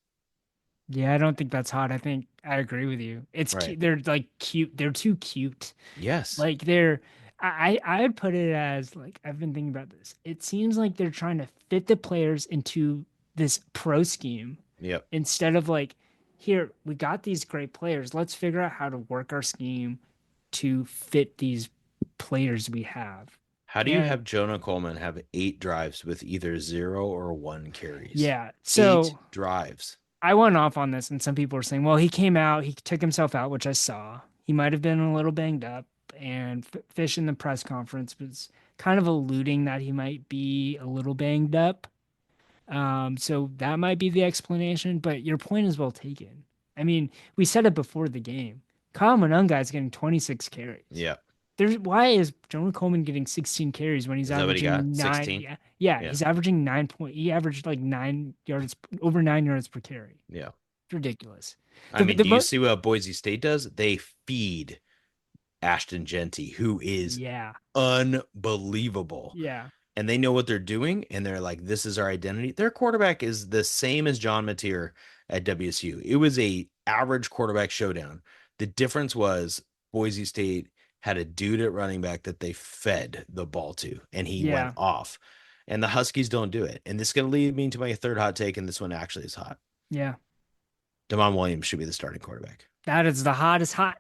Yeah, I don't think that's hot. I think I agree with you. It's Right. cute. They're like cute. They're too cute. Yes. Like they're I would put it as like I've been thinking about this. It seems like they're trying to fit the players into this pro scheme Yep. instead of like, here, we got these great players. Let's figure out how to work our scheme to fit these players we have. How do you And have Jonah Coleman have 8 drives with either 0 or 1 carries? yeah, Eight so drives. I went off on this, and some people were saying, well, he came out, he took himself out, which I saw. He might have been a little banged up, and Fish in the press conference was kind of alluding that he might be a little banged up. So that might be the explanation, but your point is well taken. I mean, we said it before the game. Kyle Monunga is getting 26 carries. Yeah. There's why is Jonah Coleman getting 16 carries when he's Is that what he got? averaging nine? 16? Yeah, yeah, Yeah. he's averaging he averaged like 9 yards, over 9 yards per carry. Yeah. It's ridiculous. I mean, The do you mo- see what Boise State does? They feed Ashton Genty, who is yeah, unbelievable. yeah, And they know what they're doing. And they're like, this is our identity. Their quarterback is the same as John Mateer at WSU. It was a average quarterback showdown. The difference was Boise State had a dude at running back that they fed the ball to, and he went yeah, off. And the Huskies don't do it. And this is going to lead me to my third hot take. And this one actually is hot. yeah. Damon Williams should be the starting quarterback. That is the hottest hot.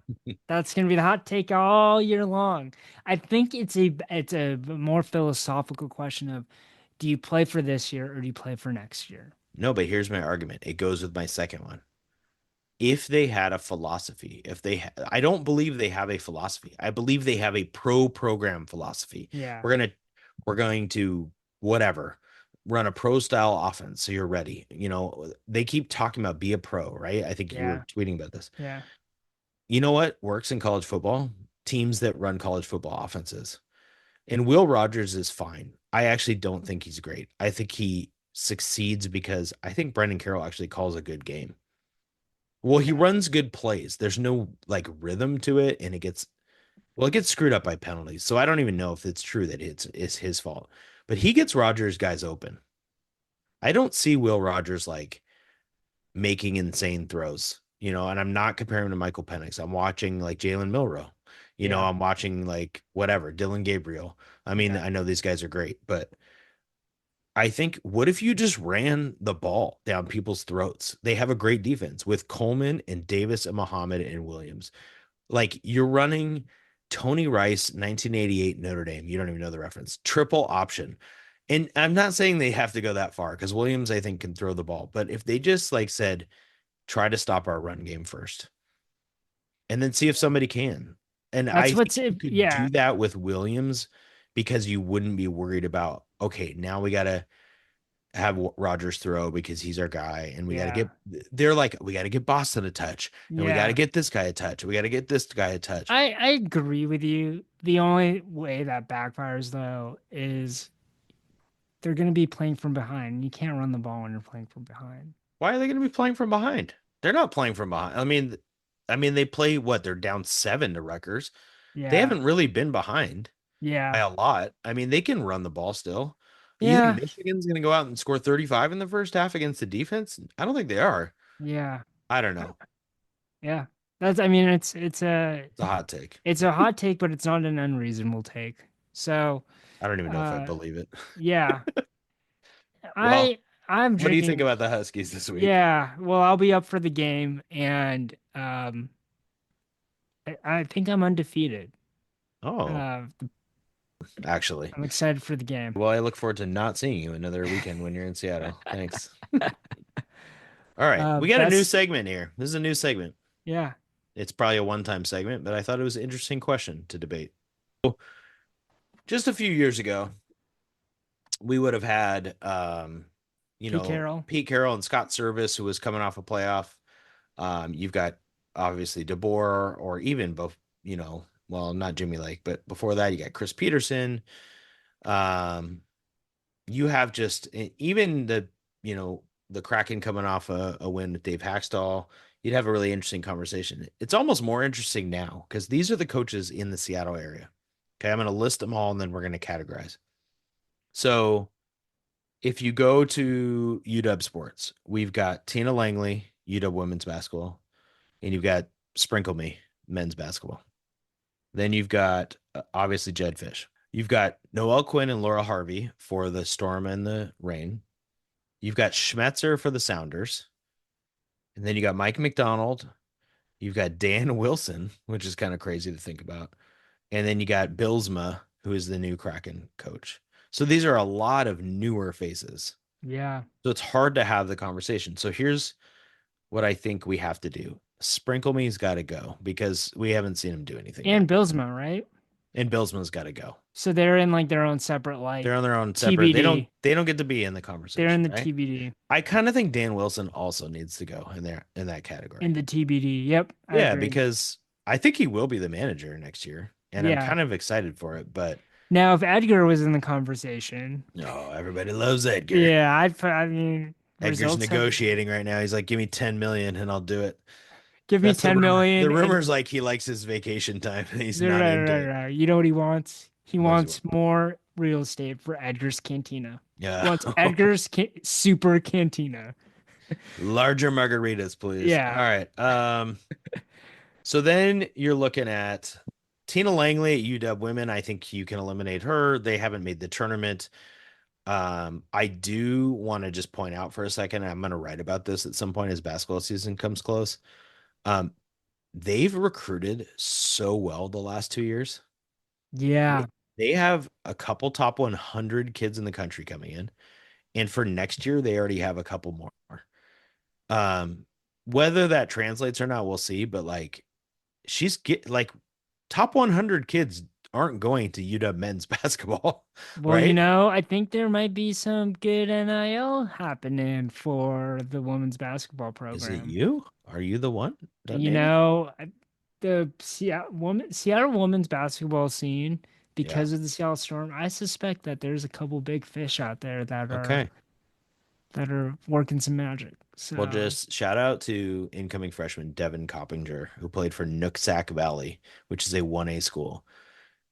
That's gonna be the hot take all year long. I think it's a more philosophical question of, do you play for this year or do you play for next year? No, but here's my argument. It goes with my second one. If they had a philosophy, I don't believe they have a philosophy. I believe they have a program philosophy. Yeah, We're going to whatever, run a pro style offense so you're ready. They keep talking about be a pro, right? I think you were yeah, tweeting about this. yeah. You know what works in college football? Teams that run college football offenses. And Will Rogers is fine. I actually don't think he's great. I think he succeeds because I think Brendan Carroll actually calls a good game. Well, he Yeah. runs good plays. There's no like rhythm to it, and it gets screwed up by penalties. So I don't even know if it's true that it's his fault. But he gets Rogers guys open. I don't see Will Rogers like making insane throws, and I'm not comparing him to Michael Penix. I'm watching like Jalen Milrow. Yeah, I'm watching like whatever, Dylan Gabriel. I mean, yeah, I know these guys are great, but I think what if you just ran the ball down people's throats? They have a great defense with Coleman and Davis and Muhammad and Williams. Like you're running Tony Rice, 1988 Notre Dame. You don't even know the reference. Triple option. And I'm not saying they have to go that far because Williams, I think, can throw the ball. But if they just like said, try to stop our run game first and then see if somebody can. And I that's think what's you it. could Yeah, do that with Williams because you wouldn't be worried about, okay, now we got to have Rogers throw because he's our guy, and we got to yeah, get. They're like, we got to get Boston a touch, and we got to yeah. get this guy a touch. We got to get this guy a touch. I agree with you. The only way that backfires though is they're gonna be playing from behind. You can't run the ball when you're playing from behind. Why are they going to be playing from behind? They're not playing from behind. I mean, they play what? They're down 7 to Rutgers. They Yeah, haven't really been behind by yeah, a lot. I mean, they can run the ball still. You think yeah, Michigan's going to go out and score 35 in the first half against the defense? I don't think they are. yeah, I don't know. yeah. That's. I mean, it's a It's a hot take. it's a hot take, but it's not an unreasonable take. So, I don't even know if I uh, believe it. yeah, Well, I I'm what do you think drinking. about the Huskies this week? Yeah, well, I'll be up for the game, and I think I'm undefeated. Oh, Uh, actually. I'm excited for the game. Well, I look forward to not seeing you another weekend when you're in Seattle. Thanks. All right. We got a new Best, segment here. This is a new segment. yeah, It's probably a one-time segment, but I thought it was an interesting question to debate. Just a few years ago, we would have had Pete Carroll. Pete Carroll and Scott Service, who was coming off a playoff. You've got obviously DeBoer or even both, well, not Jimmy Lake, but before that, you got Chris Peterson. Um, you have just even the Kraken coming off a win with Dave Haxtell. You'd have a really interesting conversation. It's almost more interesting now because these are the coaches in the Seattle area. Okay, I'm going to list them all and then we're going to categorize. So if you go to UW Sports, we've got Tina Langley, UW women's basketball, and you've got Sprinkle Me men's basketball. Then you've got obviously Jed Fish. You've got Noelle Quinn and Laura Harvey for the Storm and the Rain. You've got Schmetzer for the Sounders. And then you got Mike McDonald. You've got Dan Wilson, which is kind of crazy to think about. And then you got Bilsma, who is the new Kraken coach. So these are a lot of newer faces. Yeah. So it's hard to have the conversation. So here's what I think we have to do. Sprinkle Me's got to go because we haven't seen him do anything And yet. Bilsma, right? And Bilsma's got to go. So they're in like their own separate They're like on their own separate. They don't TBD. they don't get to be in the They're in conversation, the right? TBD. I kind of think Dan Wilson also needs to go in there in that In category. the TBD. Yep, I Yeah, agree. because I think he will be the manager next year, and I'm Yeah. kind of excited for it. But Now, if Edgar was in the conversation, no, everybody loves Edgar. yeah, I mean, Edgar's results have negotiating right now. He's like, "Give me 10 million and I'll do it." give me That's the 10 rumor. The million rumor's and like he likes his vacation time and he's right, not right, into right, it. right. You know what he wants? He What does he wants want? more real estate for Edgar's Cantina. Yeah, Wants Super Cantina. larger margaritas, please. All Yeah. right. So then you're looking at Tina Langley at UW women. I think you can eliminate her. They haven't made the tournament. I do want to just point out for a second, I'm going to write about this at some point as basketball season comes close. Um, they've recruited so well the last 2 years. Yeah. They have a couple top 100 kids in the country coming in, and for next year they already have a couple more. Um, whether that translates or not, we'll see. But like, she's get like top 100 kids aren't going to UW men's basketball, Well, right? I think there might be some good NIL happening for the women's basketball Is it program. you? Are you the one that You maybe? know, the Seattle women's basketball scene, Yeah. because of the Seattle Storm, I suspect that there's a couple big fish out there Okay. that are working some magic. Well, So just shout out to incoming freshman Devin Coppinger, who played for Nooksack Valley, which is a 1A school.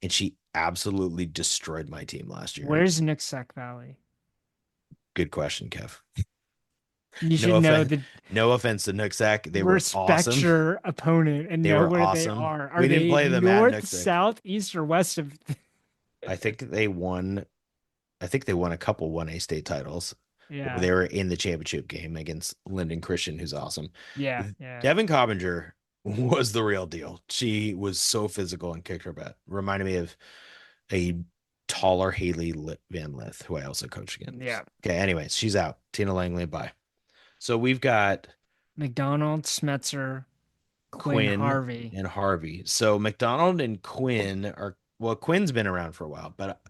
And she absolutely destroyed my team last year. where's Nooksack Valley? Good question, Kev. You No should know offense, the no offense to Nooksack. They were respect awesome. your opponent and They know were where they awesome. are. Are We didn't they play them at north, Nooksack. south, east, or west of? I think they won. I think they won a couple 1A state titles, or Yeah, they were in the championship game against Lyndon Christian, who's awesome. yeah, yeah, Devin Coppinger was the real deal. She was so physical and kicked her butt. Reminded me of a taller Haley Van Lith, who I also coached against. yeah. Okay, anyways, she's out. Tina Langley, bye. So we've got McDonald, Smetzer, Quinn, Quinn Harvey. and Harvey. So McDonald and Quinn are, well, Quinn's been around for a while, but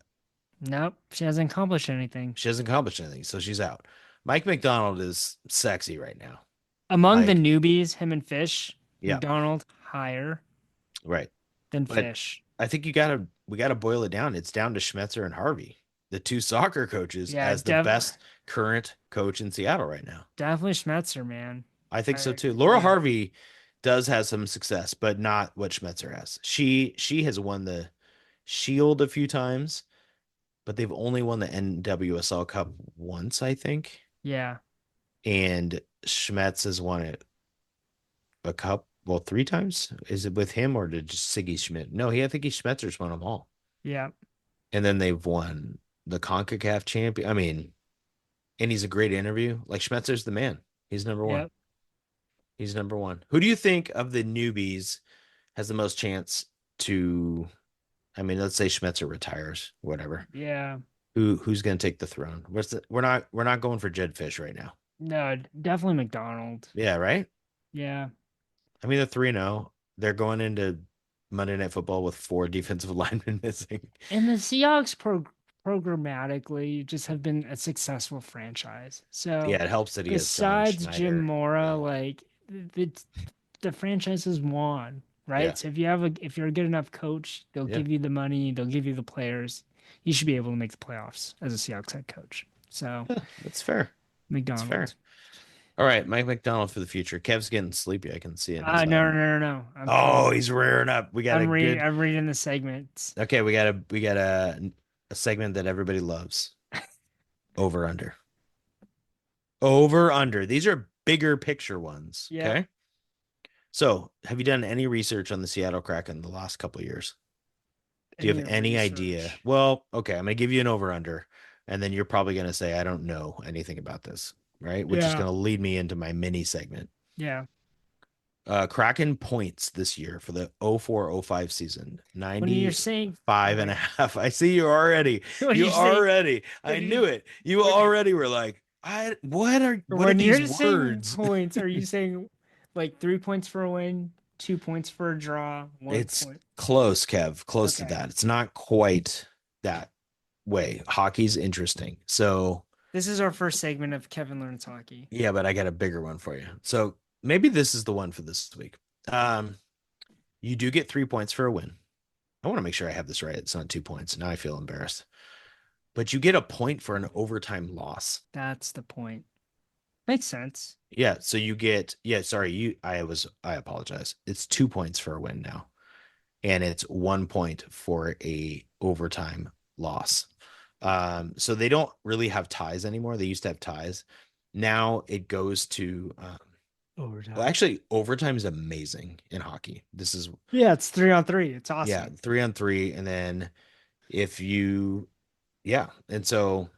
Nope, she hasn't accomplished anything. she hasn't accomplished anything, so she's out. Mike McDonald is sexy right now. Among the Like, newbies, him and Fish, yeah, McDonald higher right. than But Fish. I think we gotta boil it down. It's down to Schmetzer and Harvey, the two soccer coaches, Yeah, as the best current coach in Seattle right now. definitely Schmetzer, man. I think so too. Laura Yeah, Harvey does have some success, but not what Schmetzer has. She has won the Shield a few times, but they've only won the NWSL Cup once, I think. yeah, And Schmetz has won it a cup, well, 3 times. Is it with him or did just Siggy Schmidt? No, I think he Schmetzer's won them all. yeah, And then they've won the CONCACAF champion. I mean, and he's a great interview. Like Schmetzer's the man. He's number one. yep. He's number one. Who do you think of the newbies has the most chance to? I mean, let's say Schmetzer retires, whatever. Yeah. Who's going to take the throne? We're not going for Jed Fish right now. No, definitely McDonald. Yeah, right. Yeah. I mean, they're 3-0. They're going into Monday Night Football with 4 defensive linemen missing. And the Seahawks programmatically just have been a successful franchise. So Yeah, it helps that he has John besides Jim Schneider. Mora, Yeah, like the franchise has won, right? yeah, So if you're a good enough coach, they'll yeah. give you the money, they'll give you the players. he should be able to make the playoffs as a Seahawks head coach. So That's fair. That's fair. McDonald. All right, Mike McDonald for the future. Kev's getting sleepy. I can see in his No, no, no, no, no. I'm Oh, chilling. he's rearing up. We got a I'm reading. good. I'm reading the segments. Okay, we got a segment that everybody loves. Over under. Over under. These are bigger picture ones. Yep. Okay. So, have you done any research on the Seattle Kraken the last couple of years? Do you Any have any idea? research? Well, okay, I'm gonna give you an over under, and then you're probably gonna say I don't know anything about this, right? Which is Yeah. gonna lead me into my mini segment. Yeah. Kraken points this year for the 04-05 season, When you're saying, 95 and a wait, half. I see you already. when You you're saying, already. when I you knew it. You when already were like, what are when these you're saying words? points, are you saying like 3 points for a win, 2 points for a draw, one It's point? close, Kev, close to Okay. that. It's not quite that way. Hockey's interesting. So, This is our first segment of Kevin Learns Hockey. yeah, but I got a bigger one for you. So, maybe this is the one for this week. Um, you do get 3 points for a win. I want to make sure I have this right. It's not 2 points. Now I feel embarrassed. But you get a point for an overtime loss. That's the point. Makes sense. Yeah, so you get sorry, I apologize. It's 2 points for a win now. And it's 1 point for a overtime loss. So they don't really have ties anymore. They used to have ties. Now it goes to well, Overtime. actually, overtime is amazing in hockey. This is Yeah, it's 3-on-3. It's yeah, awesome. 3-on-3, and then if you yeah, and so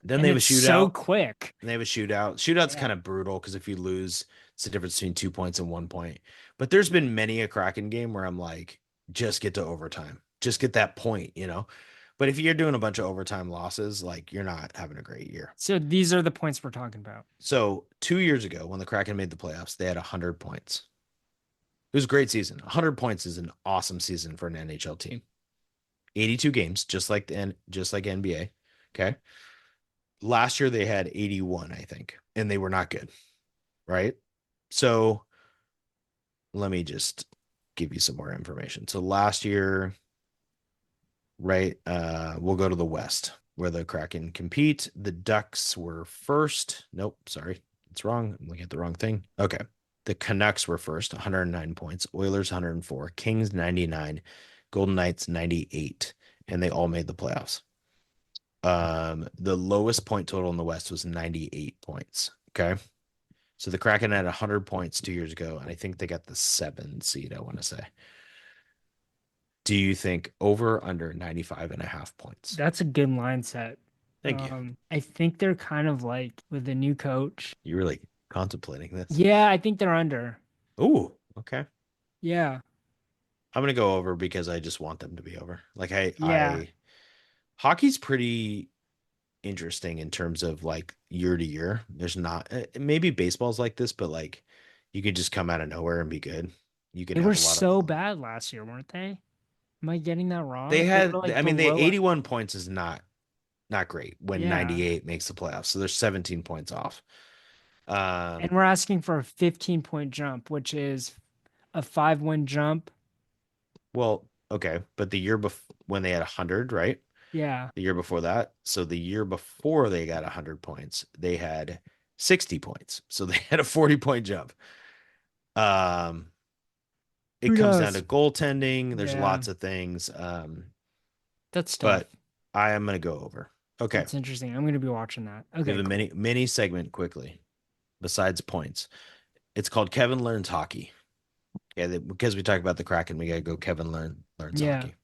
then And they have a it's so shootout. quick. And they have a shootout. Shootout's Yeah. kind of brutal because if you lose, it's the difference between 2 points and 1 point. But there's been many a Kraken game where I'm like, just get to overtime, just get that point, you know. But if you're doing a bunch of overtime losses, like you're not having a great year. So these are the points we're talking about. So 2 years ago, when the Kraken made the playoffs, they had 100 points. It was a great season. 100 points is an awesome season for an NHL team. 82 games, just like NBA. Okay. Last year they had 81, I think, and they were not good, right? So let me just give you some more information. So last year, right, we'll go to the West where the Kraken compete. The Ducks were first. Nope, sorry, it's wrong. I'm looking at the wrong thing. Okay. The Canucks were first, 109 points. Oilers 104, Kings 99, Golden Knights 98, and they all made the playoffs. The lowest point total in the West was 98 points. Okay. So the Kraken had 100 points 2 years ago, and I think they got the 7 seed, I want to say. Do you think over under 95 and a half points? That's a good line set. Thank you. I think they're kind of like with the new coach. You really contemplating this? Yeah, I think they're under. Ooh, okay. Yeah. I'm gonna go over because I just want them to be over. Like Yeah. hockey's pretty interesting in terms of like year to year. There's not maybe baseball's like this, but like you could just come out of nowhere and be good. You can They were have a lot of so bad last year, weren't they? Am I getting that they wrong? They were had like I mean they below. 81 points is not great when Yeah. 98 makes the playoffs. So they're 17 points off. And Um, we're asking for a 15-point jump, which is a 5-win jump. well, okay, but the year before when they had 100, right? Yeah. The year before that, so the year before they got 100 points, they had 60 points. So they had a 40-point jump. Um, it Who comes down to knows? goaltending. There's Yeah. lots of things. That's tough. But I am going to go over. Okay. That's interesting. I'm going to be watching that. We have Okay, a cool. mini segment quickly besides points. It's called Kevin Learns Hockey. Yeah, because we talk about the Kraken, we got to go Learns Yeah. Hockey.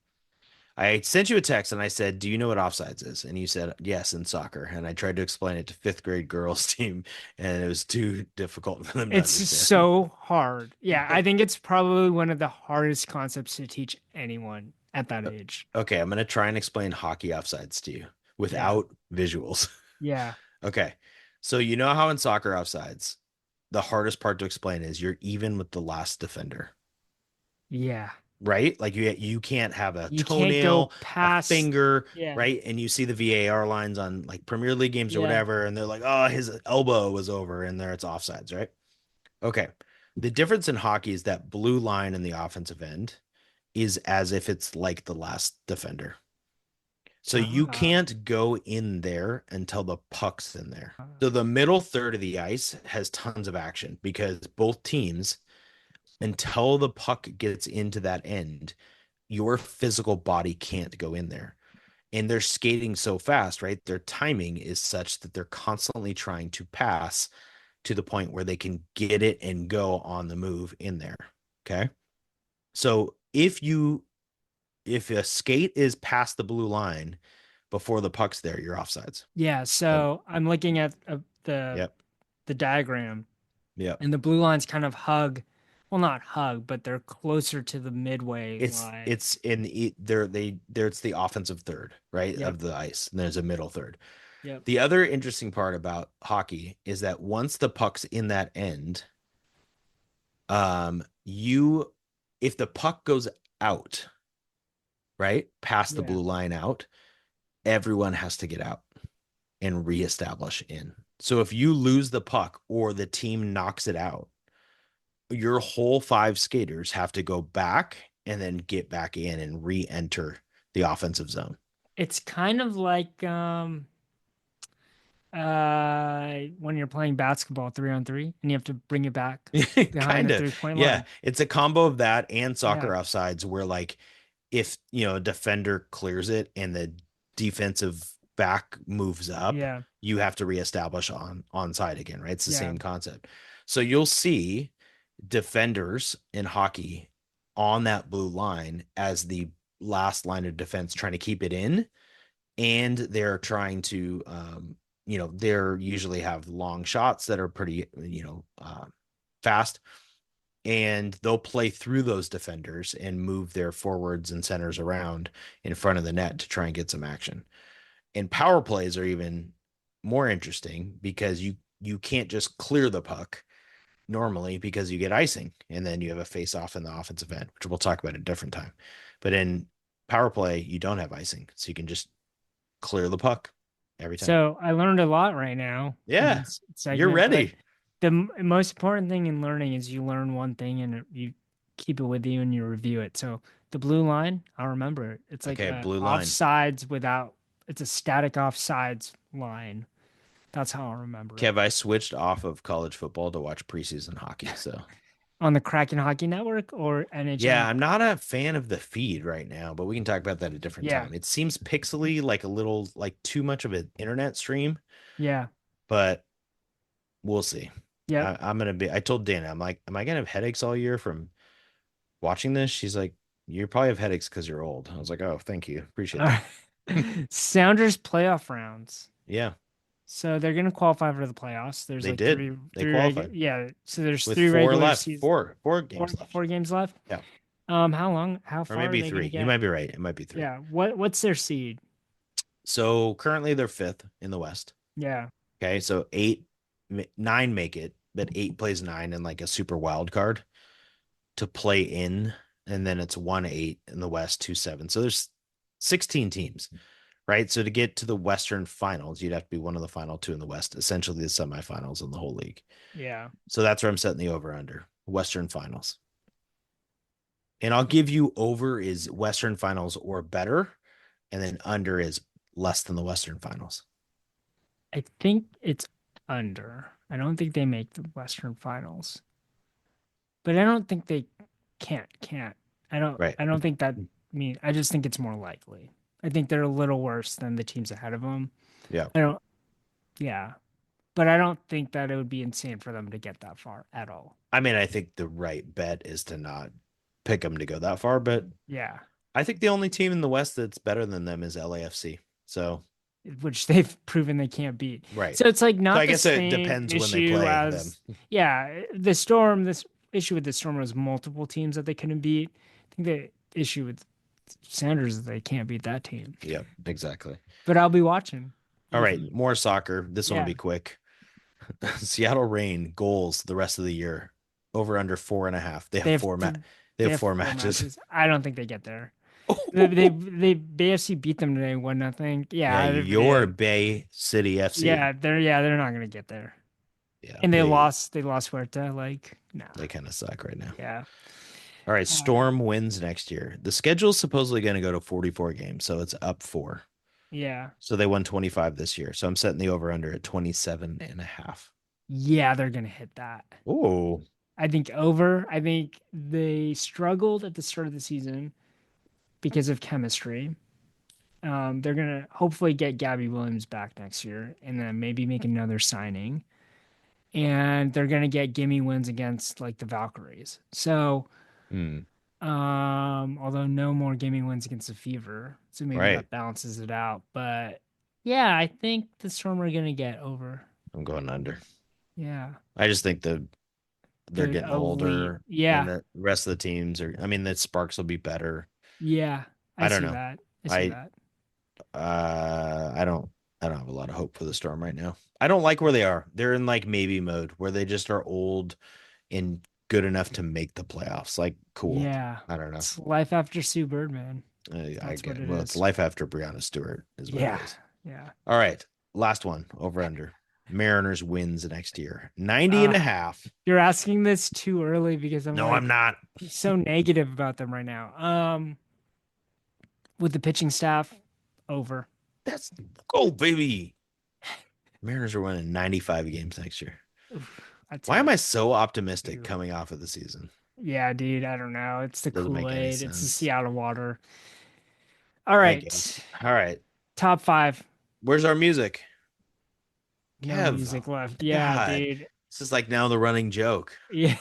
I sent you a text and I said, "Do you know what offsides is?" And you said, "Yes, in soccer." And I tried to explain it to fifth grade girls team, and it was too difficult for them to It's understand. so hard. Yeah, I think it's probably one of the hardest concepts to teach anyone at that age. Okay, I'm gonna try and explain hockey offsides to you Yeah. without visuals. Yeah. Okay, so you know how in soccer offsides, the hardest part to explain is you're even with the last defender. Yeah. Right? Like you can't have a You can't go toenail, a past. finger, Yeah. right? And you see the VAR lines on like Premier League games or Yeah. whatever, and they're like, oh, his elbow was over, and there it's offsides, right? Okay. The difference in hockey is that blue line in the offensive end is as if it's like the last defender. So you Ah. can't go in there until the puck's in there. So the middle third of the ice has tons of action because both teams, until the puck gets into that end, your physical body can't go in there. And they're skating so fast, right? Their timing is such that they're constantly trying to pass to the point where they can get it and go on the move in there. Okay. So if a skate is past the blue line before the puck's there, you're offsides. Yeah, So, so I'm looking at yep. the diagram, Yep. and the blue lines kind of hug, well, not hug, but they're closer to the midway It's line. it's in the there it's the offensive third, right, Yep, of the ice. And there's a middle third. yep. The other interesting part about hockey is that once the puck's in that end, you if the puck goes out, right, past the Yeah. blue line out, everyone has to get out and reestablish in. So if you lose the puck or the team knocks it out, your whole five skaters have to go back and then get back in and re-enter the offensive zone. It's kind of like when you're playing basketball 3-on-3 and you have to bring it back behind the Kind of. 3-point Yeah. line. It's a combo of that and soccer Yeah, offsides where like if a defender clears it and the defensive back moves up, yeah, you have to reestablish on side again, right? It's the yeah. same concept. So you'll see defenders in hockey on that blue line as the last line of defense trying to keep it in, and they're trying to they're usually have long shots that are pretty fast, and they'll play through those defenders and move their forwards and centers around in front of the net to try and get some action. And power plays are even more interesting because you can't just clear the puck normally because you get icing and then you have a face off in the offensive end, which we'll talk about at a different time. But in power play, you don't have icing, so you can just clear the puck every time. So I learned a lot right now in Yeah, this you're segment, but ready. most important thing in learning is you learn one thing and you keep it with you and you review it. So the blue line, I'll remember it. It's like Okay, blue line. offsides without, it's a static offsides line. That's how I'll remember it. Kev, I switched off of college football to watch preseason hockey. So On the Kraken Hockey Network or NHL yeah, I'm Network? not a fan of the feed right now, but we can talk about that at a different Yeah, time. It seems pixely, like a little like too much of an internet stream, yeah, but we'll see. yep. I'm gonna be. I told Dana, I'm like, am I gonna have headaches all year from watching this? She's like, you probably have headaches because you're old. I was like, oh, thank you, appreciate All that. right. Sounders playoff rounds. Yeah, So they're gonna qualify for the playoffs. There's they like did. They three regular, qualified yeah. So there's with three four regular left, season, four games left. four games left. Yeah, How or far are maybe they gonna three. You might get? be right. It might be three. Yeah. What's their seed? So currently they're fifth in the West. Yeah. Okay, so nine make it, but eight plays nine in like a super wild card to play in, and then it's 1-8 in the West, 2-7. So there's 16 teams, right? So to get to the Western finals, you'd have to be one of the final two in the West, essentially the semifinals in the whole league. Yeah. So that's where I'm setting the over under Western finals. And I'll give you over is Western finals or better, and then under is less than the Western finals. I think it's under. I don't think they make the Western Finals, but I don't think they can't. Right. I don't think that mean. I just think it's more likely. I think they're a little worse than the teams ahead of them. Yeah. I don't. Yeah, but I don't think that it would be insane for them to get that far at all. I mean, I think the right bet is to not pick them to go that far, but Yeah, I think the only team in the West that's better than them is LAFC. So, which they've proven they can't beat. right. So it's like So I not the guess it same depends when they issue play them. as yeah, the Storm. This issue with the Storm was multiple teams that they couldn't beat. I think the issue with Sanders is they can't beat that team. Yep, exactly. But I'll be watching. All right, more soccer. This one will Yeah, be quick. Seattle Rain goals the rest of the year. Over under 4.5. They they have have they they have have four four matches. matches. I don't think they get there. They BFC beat them today 1-0. Yeah, your Bay City FC. They're not gonna get there. Yeah, And they lost Huerta. Like no. they kind of suck right now. Yeah. All right, Uh, Storm wins next year. The schedule is supposedly going to go to 44 games, so it's up four. Yeah. So they won 25 this year. So I'm setting the over under at 27 and a half. Yeah, they're gonna hit that. Oh, I think over. I think they struggled at the start of the season because of chemistry. They're gonna hopefully get Gabby Williams back next year, and then maybe make another signing. And they're gonna get gimme wins against like the Valkyries. So, hmm. although no more gimme wins against the Fever, so maybe Right. that balances it out. But yeah, I think the Storm are gonna get over. I'm going under. Yeah, I just think they're the getting elite. older and Yeah, the rest of the teams are, I mean, the Sparks will be better. yeah, I I don't see know. that. I see I that. uh I don't I don't have a lot of hope for the Storm right now. I don't like where they are. They're in like maybe mode where they just are old and good enough to make the playoffs. Like cool. Yeah, I don't know. it's life after Sue Bird, man. I That's what get it well, it's is. life after Brianna Stewart is what it Yeah, is. yeah. All right. Last one over under. Mariners wins next year. 90 and Uh, a half. you're asking this too early because I'm No, I'm like not. so negative about them right now. With the pitching staff, over. That's go, baby. Mariners are winning 95 games next year. Oof, that's Why am a I so optimistic ew. coming off of the season? Yeah, dude. I don't know. It's the Doesn't make any Kool-Aid. It's the sense. Seattle water. All I right, guess. All right. top five. Where's our music? No Kev. music Oh left. my Yeah, God. dude. This is like now the running joke. Yeah,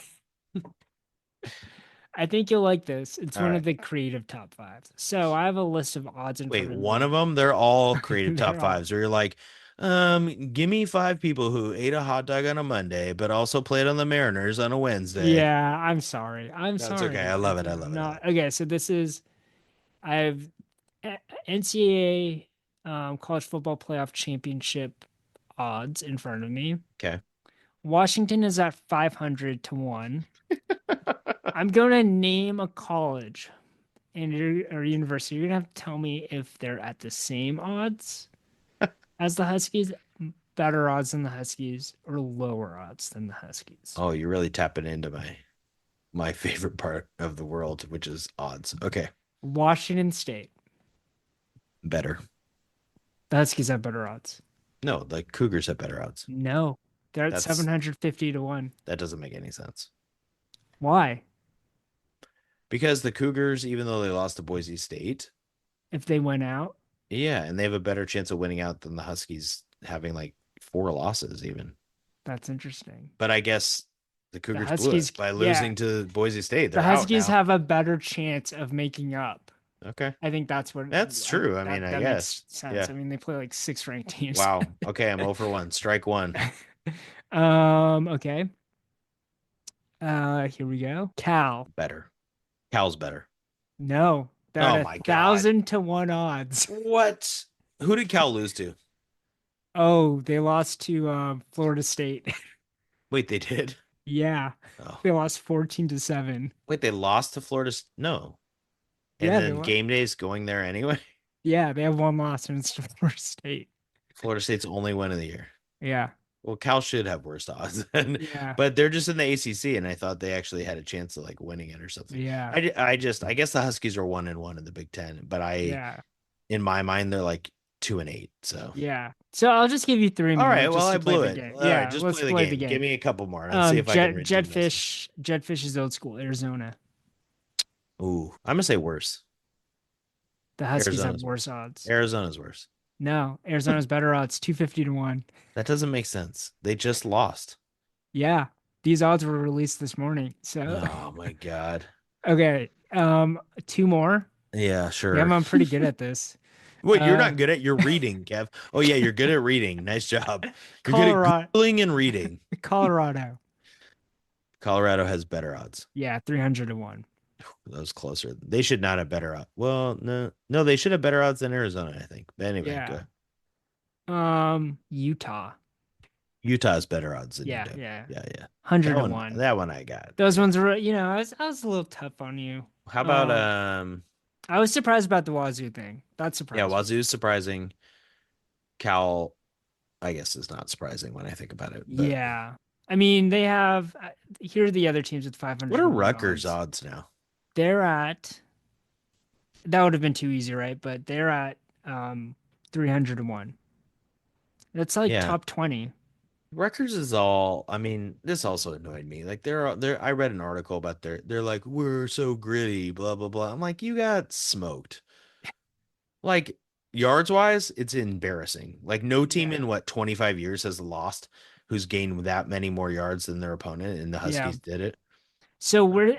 I think you'll like this. It's All one of right. the creative top fives. So I have a list of odds in Wait, front of one of me. them? They're all creative top They're all fives where you're like, give me five people who ate a hot dog on a Monday, but also played on the Mariners on a Wednesday. Yeah, I'm sorry. I'm No, it's okay. I sorry. love it. I I'm love it. I love not it. okay. So this is I have NCAA college football playoff championship odds in front of me. Okay. Washington is at 500 to 1. I'm going to name a college and or university. You're going to have to tell me if they're at the same odds as the Huskies, better odds than the Huskies, or lower odds than the Huskies. Oh, you're really tapping into my favorite part of the world, which is odds. Okay. Washington State. Better. The Huskies have better odds. No, the Cougars have better odds. No, they're at That's 750 to 1. that doesn't make any sense. Why? Because the Cougars, even though they lost to Boise State, If they went out, yeah, and they have a better chance of winning out than the Huskies having like four losses even. that's interesting. But I guess the The Cougars blew Huskies, it by yeah, losing to Boise State. the They're out Huskies now. have a better chance of making up. Okay. I think that's what That's true. I mean, that I that guess. makes sense. Yeah. I mean, they play like six ranked teams. Wow. Okay, I'm 0 for 1. Strike one. Okay. Here we go. Cal. Better. Cal's better. No, they're at Oh a my God. 1,000 to 1 odds. What? Who did Cal lose to? Oh, they lost to Florida State. Wait, they did. Yeah, Oh. they lost 14 to 7. Wait, they lost to Florida? No. And Yeah, then game day's going there anyway. Yeah, they have one loss and it's to Florida State. Florida State's only win of the year. Yeah, Well, Cal should have worse odds, yeah, but they're just in the ACC, and I thought they actually had a chance of like winning it or something. yeah, I guess the Huskies are 1-1 in the Big Ten, but yeah, in my mind, they're like 2-8. So, yeah. So I'll just give you three all more right, well, just I to play blew the it. game. All right, Yeah, just let's play the play the game. Give game. me a couple more, and I'll see if I can redeem this. Jetfish is old school. Arizona. Ooh, I'm gonna say worse. The Huskies have Arizona's worse worse. odds. Arizona's worse. No, Arizona's better odds, 250 to 1. That doesn't make sense. They just lost. Yeah, these odds were released this morning. So, Oh my God. okay, two more. Yeah, Yeah, sure. I'm pretty good at this. What you're Uh, not good at? You're reading, Kev. Oh yeah, you're good at reading. Nice job. You're good at Colorado, Googling and reading. Colorado. Colorado has better odds. Yeah, 300 to 1. That was closer. They should not have better odds. Well, no, they should have better odds than Arizona, I think. But anyway, go Yeah. ahead. Utah. Utah's better odds than Yeah, UW. yeah. Yeah, yeah. 100 to 1. That one I got. Those ones were, I was a little tough on you. How about I was surprised about the Wazoo thing. That yeah, surprised me. Wazoo's surprising. Cal, I guess is not surprising when I think about it. But Yeah. I mean, they have here are the other teams with what 500 are to 1 Rutgers odds. odds now? They're at that would have been too easy, right? But they're at 301. That's like Yeah. top 20. Rutgers is all, I mean, this also annoyed me. Like they're I read an article about they're like, we're so gritty, blah blah blah. I'm like, you got smoked. Like yards wise, it's embarrassing. Like no team Yeah. in what 25 years has lost who's gained that many more yards than their opponent, and the Yeah. Huskies did it. So we're,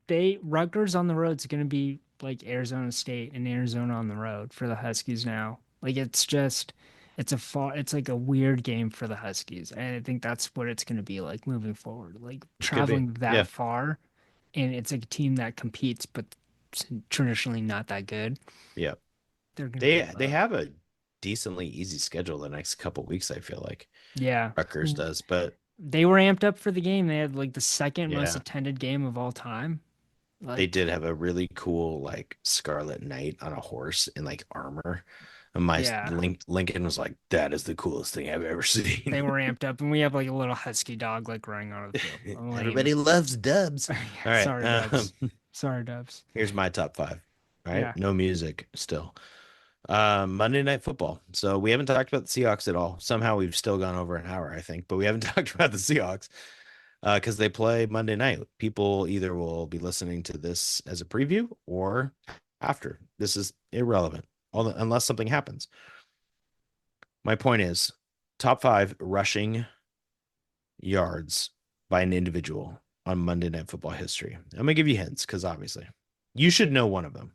they Rutgers on the road is going to be like Arizona State and Arizona on the road for the Huskies now. Like it's like a weird game for the Huskies. And I think that's what it's going to be like moving forward. Like It could be. traveling that Yeah. far, and it's like a team that competes, but traditionally not that good. Yeah. They're going to be They have a decently easy schedule the next couple weeks, I feel like. yeah. Rutgers does, but They were amped up for the game. They had like the second most yeah. attended game of all time. They Like, did have a really cool like Scarlet Knight on a horse in like armor. And my yeah. Lincoln was like, that is the coolest thing I've ever They seen. were amped up, and we have like a little husky dog like running on the field. Lame. Everybody loves Dubs. Yeah, All right. sorry, Dubs. Sorry, Dubs. Here's my top five. All right. Yeah. No music still. Monday Night Football. So we haven't talked about the Seahawks at all. Somehow we've still gone over an hour, I think, but we haven't talked about the Seahawks because they play Monday night. People either will be listening to this as a preview or after. This is irrelevant, unless something happens. My point is top five rushing yards by an individual on Monday Night Football history. I'm going to give you hints because obviously you should know one of them.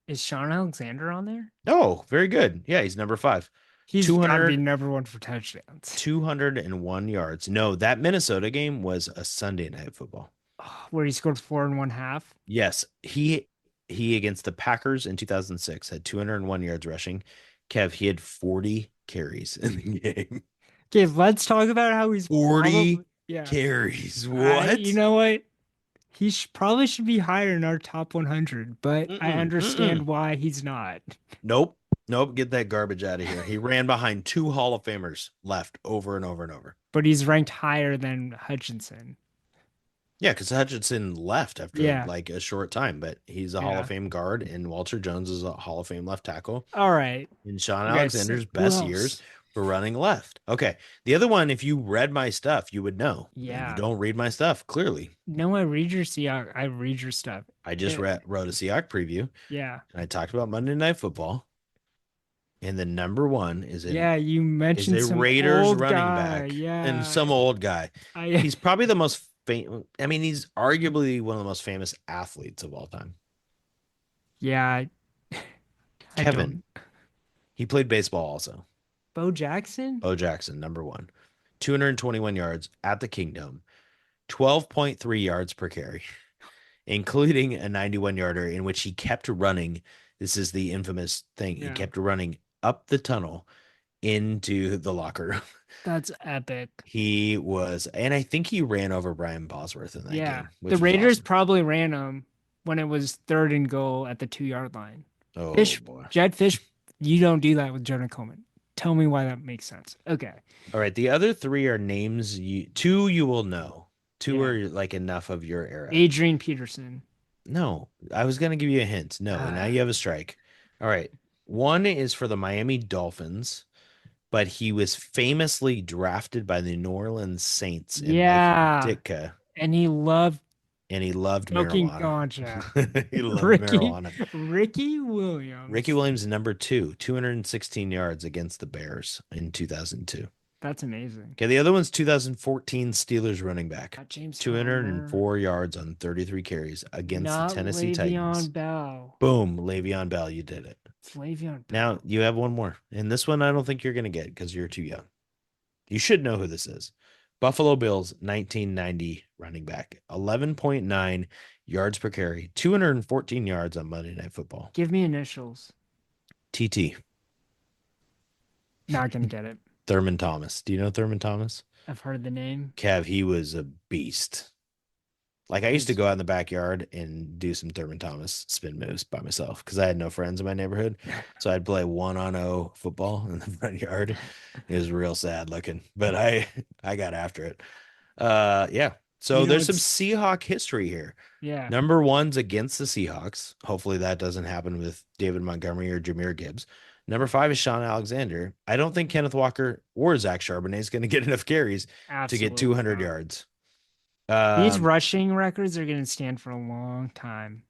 Is Sean Alexander on there? Oh, very good. Yeah, he's number five. He's got to be 200, number one for touchdowns. 201 yards. No, that Minnesota game was a Sunday Night Football. Oh, where he scored four and one half. Yes, he against the Packers in 2006 had 201 yards rushing. Kev, he had 40 carries in the game. Okay, let's talk about how he's 40 probably yeah. carries. You What? know what? Probably should be higher in our top 100, but I Mm-mm, understand mm-mm. why he's not. Nope. Nope. Get that garbage out of here. He ran behind two Hall of Famers left over and over and over. But he's ranked higher than Hutchinson. Yeah, because Hutchinson left after Yeah, like a short time, but he's a Hall of yeah. Fame guard, and Walter Jones is a Hall of Fame left tackle. All right. And Sean Okay, Alexander's who best years else? were running left. Okay. The other one, if you read my stuff, you would know. And you Yeah. don't read my stuff, clearly. No, I read your Seahawks. I read your stuff. I just It- wrote a Seahawk preview, yeah. and I talked about Monday Night Football. And the number one Yeah, you is mentioned a some Raiders old running guy. back and Yeah. some old guy. I He's probably the most famous. I mean, he's arguably one of the most famous athletes of all time. yeah, I Kevin. don't. He played baseball also. Bo Jackson? Bo Jackson, number one. 221 yards at the Kingdom, 12.3 yards per carry, including a 91 yarder in which he kept running. This is the infamous thing. He Yeah. kept running up the tunnel into the locker room. That's epic. He was, and I think he ran over Brian Bosworth in that Yeah. game, The which was Raiders awesome. probably ran him when it was third and goal at the 2 yard line. Oh boy. Jed Fish, you don't do that with Jonah Coleman. Tell me why that makes sense. Okay. All right. The other three are names two you will know. Two Yeah. are like enough of your era. Adrian Peterson. No, I was gonna give you a hint. No, now you have a strike. All right. One is for the Miami Dolphins, but he was famously drafted by the New Orleans Saints and Mike Yeah. Ditka, And he loved and he loved smoking marijuana. ganja. He loved Ricky marijuana. Ricky Williams. Ricky Williams, number two, 216 yards against the Bears in 2002. That's amazing. Okay, the other one's 2014 Steelers running back. Got James 204 yards on 33 carries against Not the Tennessee Le'Veon Titans. Bell. Boom, Le'Veon Bell, you did it. It's Le'Veon Bell. Now you have one more. And this one I don't think you're going to get because you're too young. You should know who this is. Buffalo Bills 1990 running back, 11.9 yards per carry, 214 yards on Monday Night Football. Give me initials. TT, Not gonna get it. Thurman Thomas. Do you know Thurman Thomas? I've heard the name. Kev, he was a beast. Like I used to go out in the backyard and do some Thurman Thomas spin moves by myself because I had no friends in my neighborhood. So I'd play 1-on-0 football in the front yard. It was real sad looking, but I got after it. Yeah. So You know, there's some it's- Seahawk history here. Yeah. Number one's against the Seahawks. Hopefully that doesn't happen with David Montgomery or Jameer Gibbs. Number 5 is Sean Alexander. I don't think Kenneth Walker or Zach Charbonnet is going to get enough carries to get Absolutely 200 not. yards. These Um, rushing records are going to stand for a long time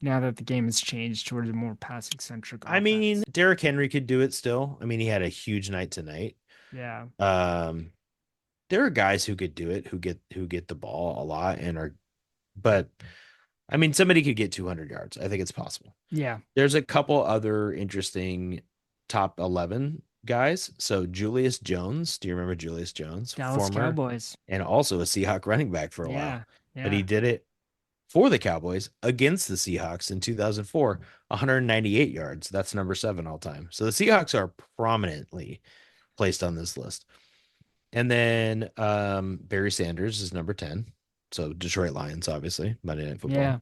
now that the game has changed towards a more passing centric I mean, offense. Derrick Henry could do it still. I mean, he had a huge night tonight. Yeah. Um, there are guys who could do it, who get the ball a lot and are, but I mean, somebody could get 200 yards. I think it's possible. Yeah. There's a couple other interesting top 11 guys. So Julius Jones, do you remember Julius Jones? Dallas Former Cowboys. and also a Seahawk running back for a while. Yeah. But he Yeah. did it for the Cowboys against the Seahawks in 2004, 198 yards. That's number 7 all time. So the Seahawks are prominently placed on this list. And then Barry Sanders is number 10. So Detroit Lions, obviously, Monday Night Football. Yeah.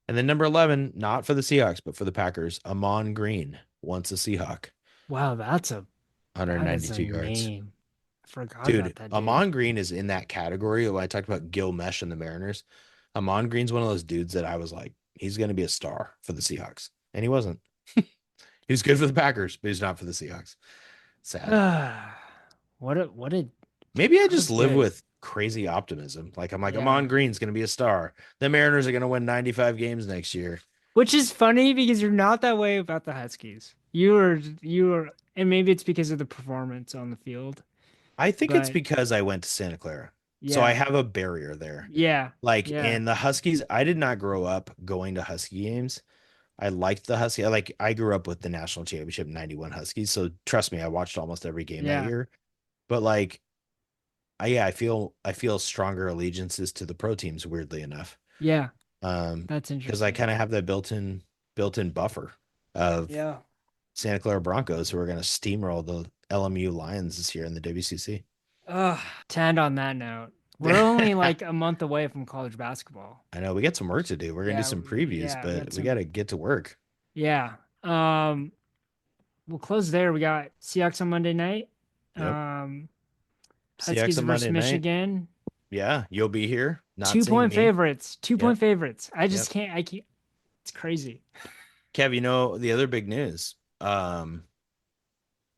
And then number 11, not for the Seahawks, but for the Packers, Amon Green, once a Seahawk, Wow, that is a 192 yards. name. I forgot about Dude, that dude. Amon Green is in that category. When I talked about Gil Mesh and the Mariners, Amon Green's one of those dudes that I was like, he's going to be a star for the Seahawks. And he wasn't. He was good for the Packers, but he's not for the Seahawks. Sad. What a Maybe I what a just live pick. with crazy optimism. Like, I'm like, Yeah. Amon Green's going to be a star. The Mariners are going to win 95 games next year. Which is funny because you're not that way about the Huskies. You are and maybe it's because of the performance on the field. I think it's But because I went to Santa Clara. So I yeah. have a barrier there. Yeah. Like Yeah. in the Huskies, I did not grow up going to Husky games. I liked the Husky. I grew up with the national championship 91 Huskies. So trust me, I watched almost every game that Yeah. year. But like yeah, I feel stronger allegiances to the pro teams, weirdly enough. Yeah. Um, That's because I interesting. kind of have that built-in buffer of Yeah. Santa Clara Broncos who are gonna steamroll the LMU Lions this year in the WCC. Ugh, to end on that note, we're only like a month away from college basketball. I know we got some work to do. We're gonna do Yeah, some previews, yeah, we but got we some. gotta get to work. Yeah. We'll close there. We got Seahawks on Monday night. Yep. Um, Seahawks Huskies on versus Monday night. Michigan. Yeah, you'll be here, not Two seeing point me. favorites. Two Yep. point favorites. I Yep. just can't. I can't. It's crazy. Kev, you know the other big news.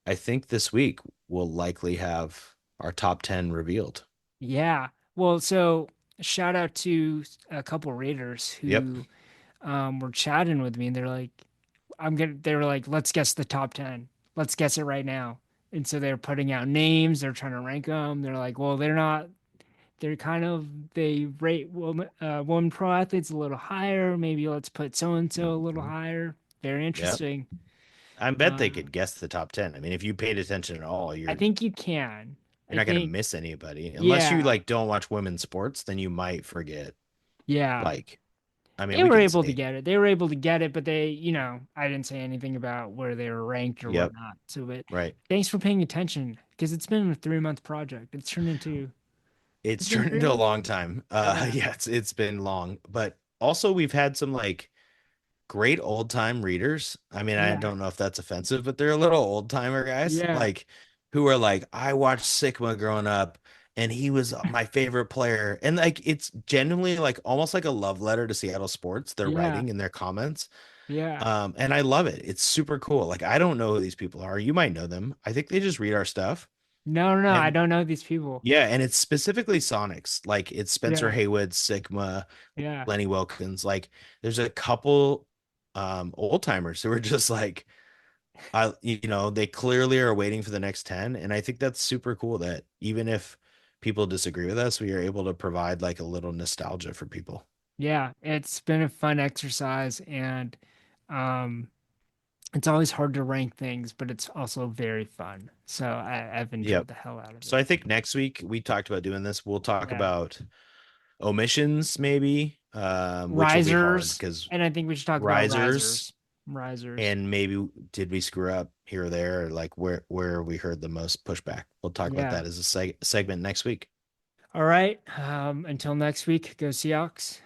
I think this week we'll likely have our top 10 revealed. Yeah. Well, so shout out to a couple Raiders Yep. who were chatting with me, and they're like, they were like, let's guess the top 10. Let's guess it right now. And so they're putting out names, they're trying to rank them. They're like, well, they're not, they're kind of, they rate women pro athletes a little higher. Maybe let's put so and so a little Mhm. higher. Very Yep. interesting. I bet they Um, could guess the top 10. I mean, if you paid attention at all, I think you can. you're I not going to think, miss anybody. Unless you yeah, like don't watch women's sports, then you might forget. yeah. Like, I mean, They we were can able to say, get it. They were able to get it, but they, I didn't say anything about where they were ranked or yep, whatnot. So, but right. thanks for paying attention because it's been a 3 month project. It's It's been turned three into a months. long time. Yeah. Yeah, it's been long, but also we've had some like great old time readers. I mean, I Yeah. don't know if that's offensive, but they're a little old timer guys, Yeah. like who are like, I watched Sigma growing up and he was my favorite player. And like it's genuinely like almost like a love letter to Seattle sports, they're Yeah. writing in their comments. Yeah. And I love it. It's super cool. Like I don't know who these people are. You might know them. I think they just read our stuff. No, no, no. I And don't know these people. yeah, and it's specifically Sonics. Like it's Spencer Yeah. Haywood, Sigma, Yeah. Lenny Wilkins. Like there's a couple old timers who are just like they clearly are waiting for the next 10. And I think that's super cool that even if people disagree with us, we are able to provide like a little nostalgia for people. Yeah. It's been a fun exercise and um it's always hard to rank things, but it's also very fun. So I've enjoyed Yep. the hell out of So it. I think next week we talked about doing this. We'll talk Yeah. about omissions maybe, which will be hard Risers. because And I think we should talk about risers risers. Risers. and maybe did we screw up here or there, or like where we heard the most pushback. We'll talk about Yeah. that as a segment next week. All right. Until next week, go Seahawks.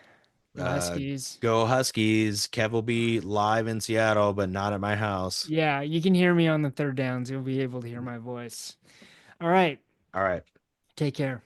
Go Uh, Huskies. go Huskies. Kev will be live in Seattle, but not at my house. Yeah, you can hear me on the third downs. You'll be able to hear my voice. All right. All right. Take care.